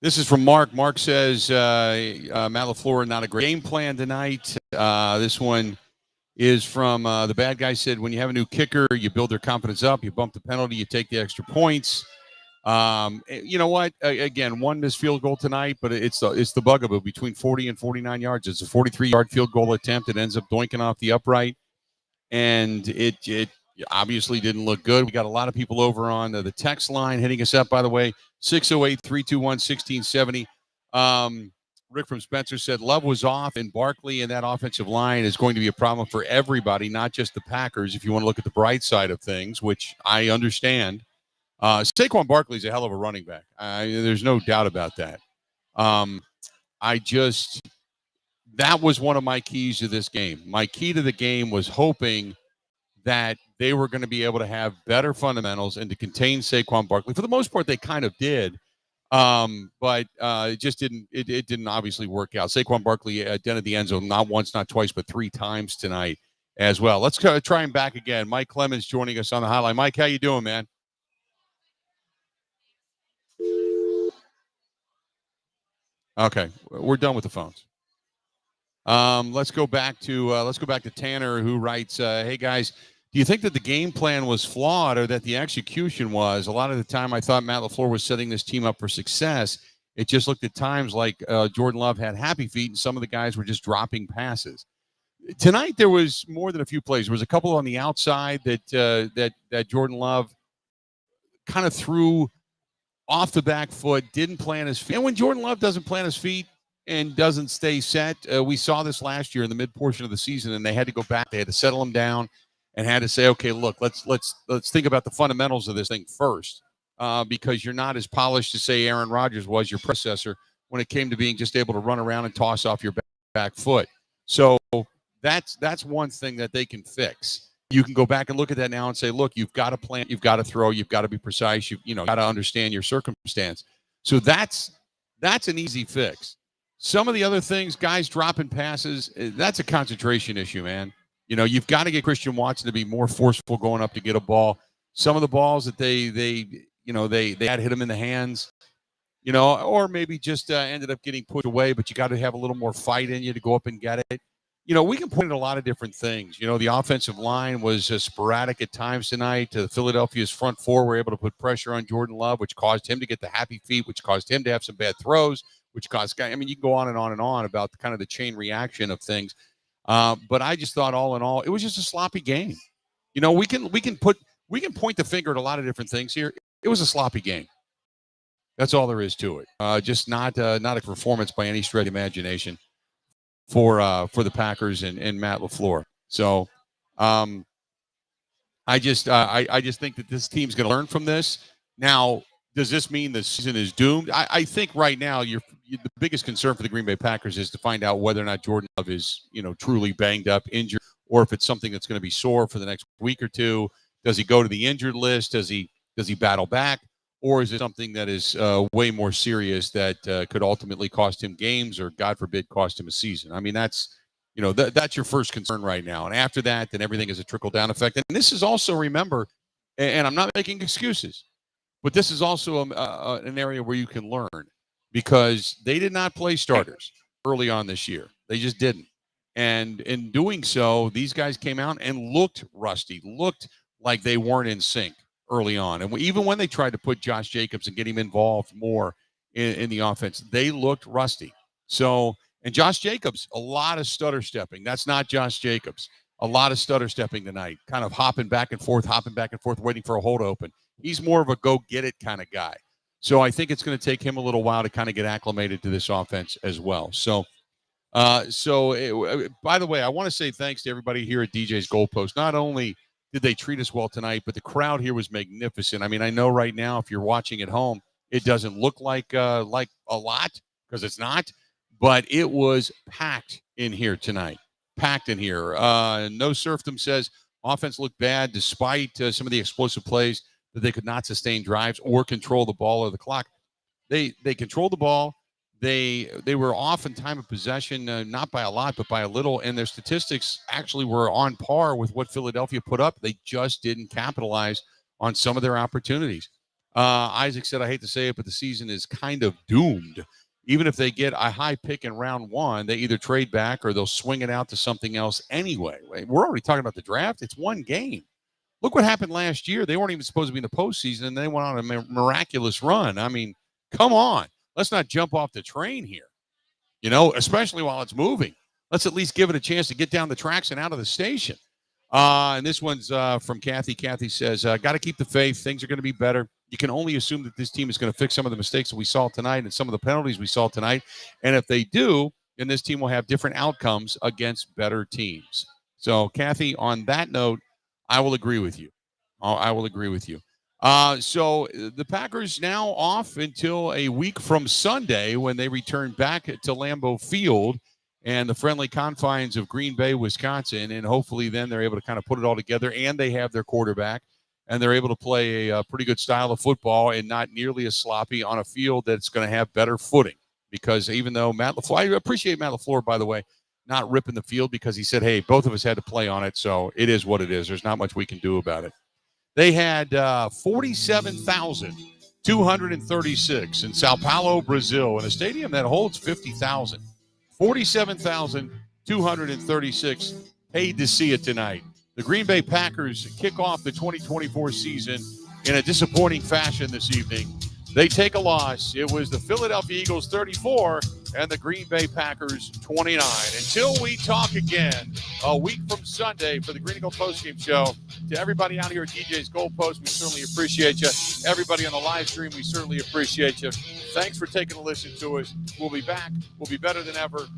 This is from Mark. Mark says Matt LaFleur, not a great game plan tonight. This one is from the bad guy said, when you have a new kicker, you build their confidence up, you bump the penalty, you take the extra points. You know what? Again, one missed field goal tonight, but it's the bugaboo between 40 and 49 yards. It's a 43-yard field goal attempt. It ends up doinking off the upright. And it obviously didn't look good. We got a lot of people over on the text line hitting us up, by the way, 608-321-1670. Rick from Spencer said Love was off, and Barkley and that offensive line is going to be a problem for everybody, not just the Packers, if you want to look at the bright side of things, which I understand. Saquon Barkley is a hell of a running back. There's no doubt about that. That was one of my keys to this game. My key to the game was hoping that they were going to be able to have better fundamentals and to contain Saquon Barkley. For the most part, they kind of did, but it just didn't. It didn't obviously work out. Saquon Barkley dented the end zone not once, not twice, but 3 times tonight as well. Let's try him back again. Mike Clemens joining us on the hotline. Mike, how you doing, man? Okay, we're done with the phones. Let's go back to Tanner, who writes, hey guys, do you think that the game plan was flawed or that the execution was? A lot of the time I thought Matt LaFleur was setting this team up for success. It just looked at times like Jordan Love had happy feet and some of the guys were just dropping passes. Tonight there was more than a few plays. There was a couple on the outside that Jordan Love kind of threw off the back foot, didn't plant his feet. And when Jordan Love doesn't plant his feet and doesn't stay set, we saw this last year in the mid portion of the season, and they had to go back. They had to settle him down and had to say, okay, look, let's think about the fundamentals of this thing first, because you're not as polished as, say, Aaron Rodgers was, your predecessor, when it came to being just able to run around and toss off your back foot. So that's one thing that they can fix. You can go back and look at that now and say, look, you've got to plant, you've got to throw, you've got to be precise, you got to understand your circumstance. So that's an easy fix. Some of the other things, guys dropping passes, that's a concentration issue, man. You've got to get Christian Watson to be more forceful going up to get a ball. Some of the balls that they had hit him in the hands, or maybe just ended up getting put away, but you got to have a little more fight in you to go up and get it. We can point at a lot of different things. The offensive line was sporadic at times tonight. Philadelphia's front four were able to put pressure on Jordan Love, which caused him to get the happy feet, which caused him to have some bad throws, which caused guys. I mean, you can go on and on and on about kind of the chain reaction of things. But I just thought all in all, it was just a sloppy game. You know, we can point the finger at a lot of different things here. It was a sloppy game. That's all there is to it. Just not a performance by any stretch of imagination for the Packers and Matt LaFleur. So I just think that this team's going to learn from this. Now, does this mean the season is doomed? I think right now the biggest concern for the Green Bay Packers is to find out whether or not Jordan Love is, truly banged up, injured, or if it's something that's going to be sore for the next week or two. Does he go to the injured list? Does he battle back? Or is it something that is way more serious that could ultimately cost him games or, God forbid, cost him a season? I mean, that's your first concern right now. And after that, then everything is a trickle-down effect. And this is also, remember, and I'm not making excuses, but this is also an area where you can learn, because they did not play starters early on this year. They just didn't. And in doing so, these guys came out and looked rusty, looked like they weren't in sync early on. And even when they tried to put Josh Jacobs and get him involved more in the offense, they looked rusty. So, and Josh Jacobs, a lot of stutter stepping. That's not Josh Jacobs. A lot of stutter stepping tonight, kind of hopping back and forth, waiting for a hole to open. He's more of a go-get-it kind of guy. So I think it's going to take him a little while to kind of get acclimated to this offense as well. So, by the way, I want to say thanks to everybody here at DJ's Goalpost. Not only did they treat us well tonight, but the crowd here was magnificent. I mean, I know right now, if you're watching at home, it doesn't look like a lot, because it's not, but it was packed in here tonight. Packed in here. No Serfdom says offense looked bad despite some of the explosive plays that they could not sustain drives or control the ball or the clock. They controlled the ball. They were off in time of possession, not by a lot, but by a little, and their statistics actually were on par with what Philadelphia put up. They just didn't capitalize on some of their opportunities. Isaac said, I hate to say it, but the season is kind of doomed. Even if they get a high pick in round one, they either trade back or they'll swing it out to something else anyway. We're already talking about the draft. It's one game. Look what happened last year. They weren't even supposed to be in the postseason, and they went on a miraculous run. I mean, come on. Let's not jump off the train here, especially while it's moving. Let's at least give it a chance to get down the tracks and out of the station. And this one's from Kathy. Kathy says, got to keep the faith. Things are going to be better. You can only assume that this team is going to fix some of the mistakes that we saw tonight and some of the penalties we saw tonight. And if they do, then this team will have different outcomes against better teams. So, Kathy, on that note, I will agree with you. I will agree with you. So the Packers now off until a week from Sunday when they return back to Lambeau Field and the friendly confines of Green Bay, Wisconsin. And hopefully then they're able to kind of put it all together, and they have their quarterback, and they're able to play a pretty good style of football and not nearly as sloppy on a field that's going to have better footing. Because even though Matt LaFleur, I appreciate Matt LaFleur, by the way, not ripping the field, because he said, hey, both of us had to play on it, so it is what it is. There's not much we can do about it. They had 47,236 in Sao Paulo, Brazil, in a stadium that holds 50,000. 47,236 paid to see it tonight. The Green Bay Packers kick off the 2024 season in a disappointing fashion this evening. They take a loss. It was the Philadelphia Eagles 34 and the Green Bay Packers 29. Until we talk again a week from Sunday for the Green and Gold Postgame Show, to everybody out here at DJ's Goalpost, we certainly appreciate you. Everybody on the live stream, we certainly appreciate you. Thanks for taking a listen to us. We'll be back. We'll be better than ever.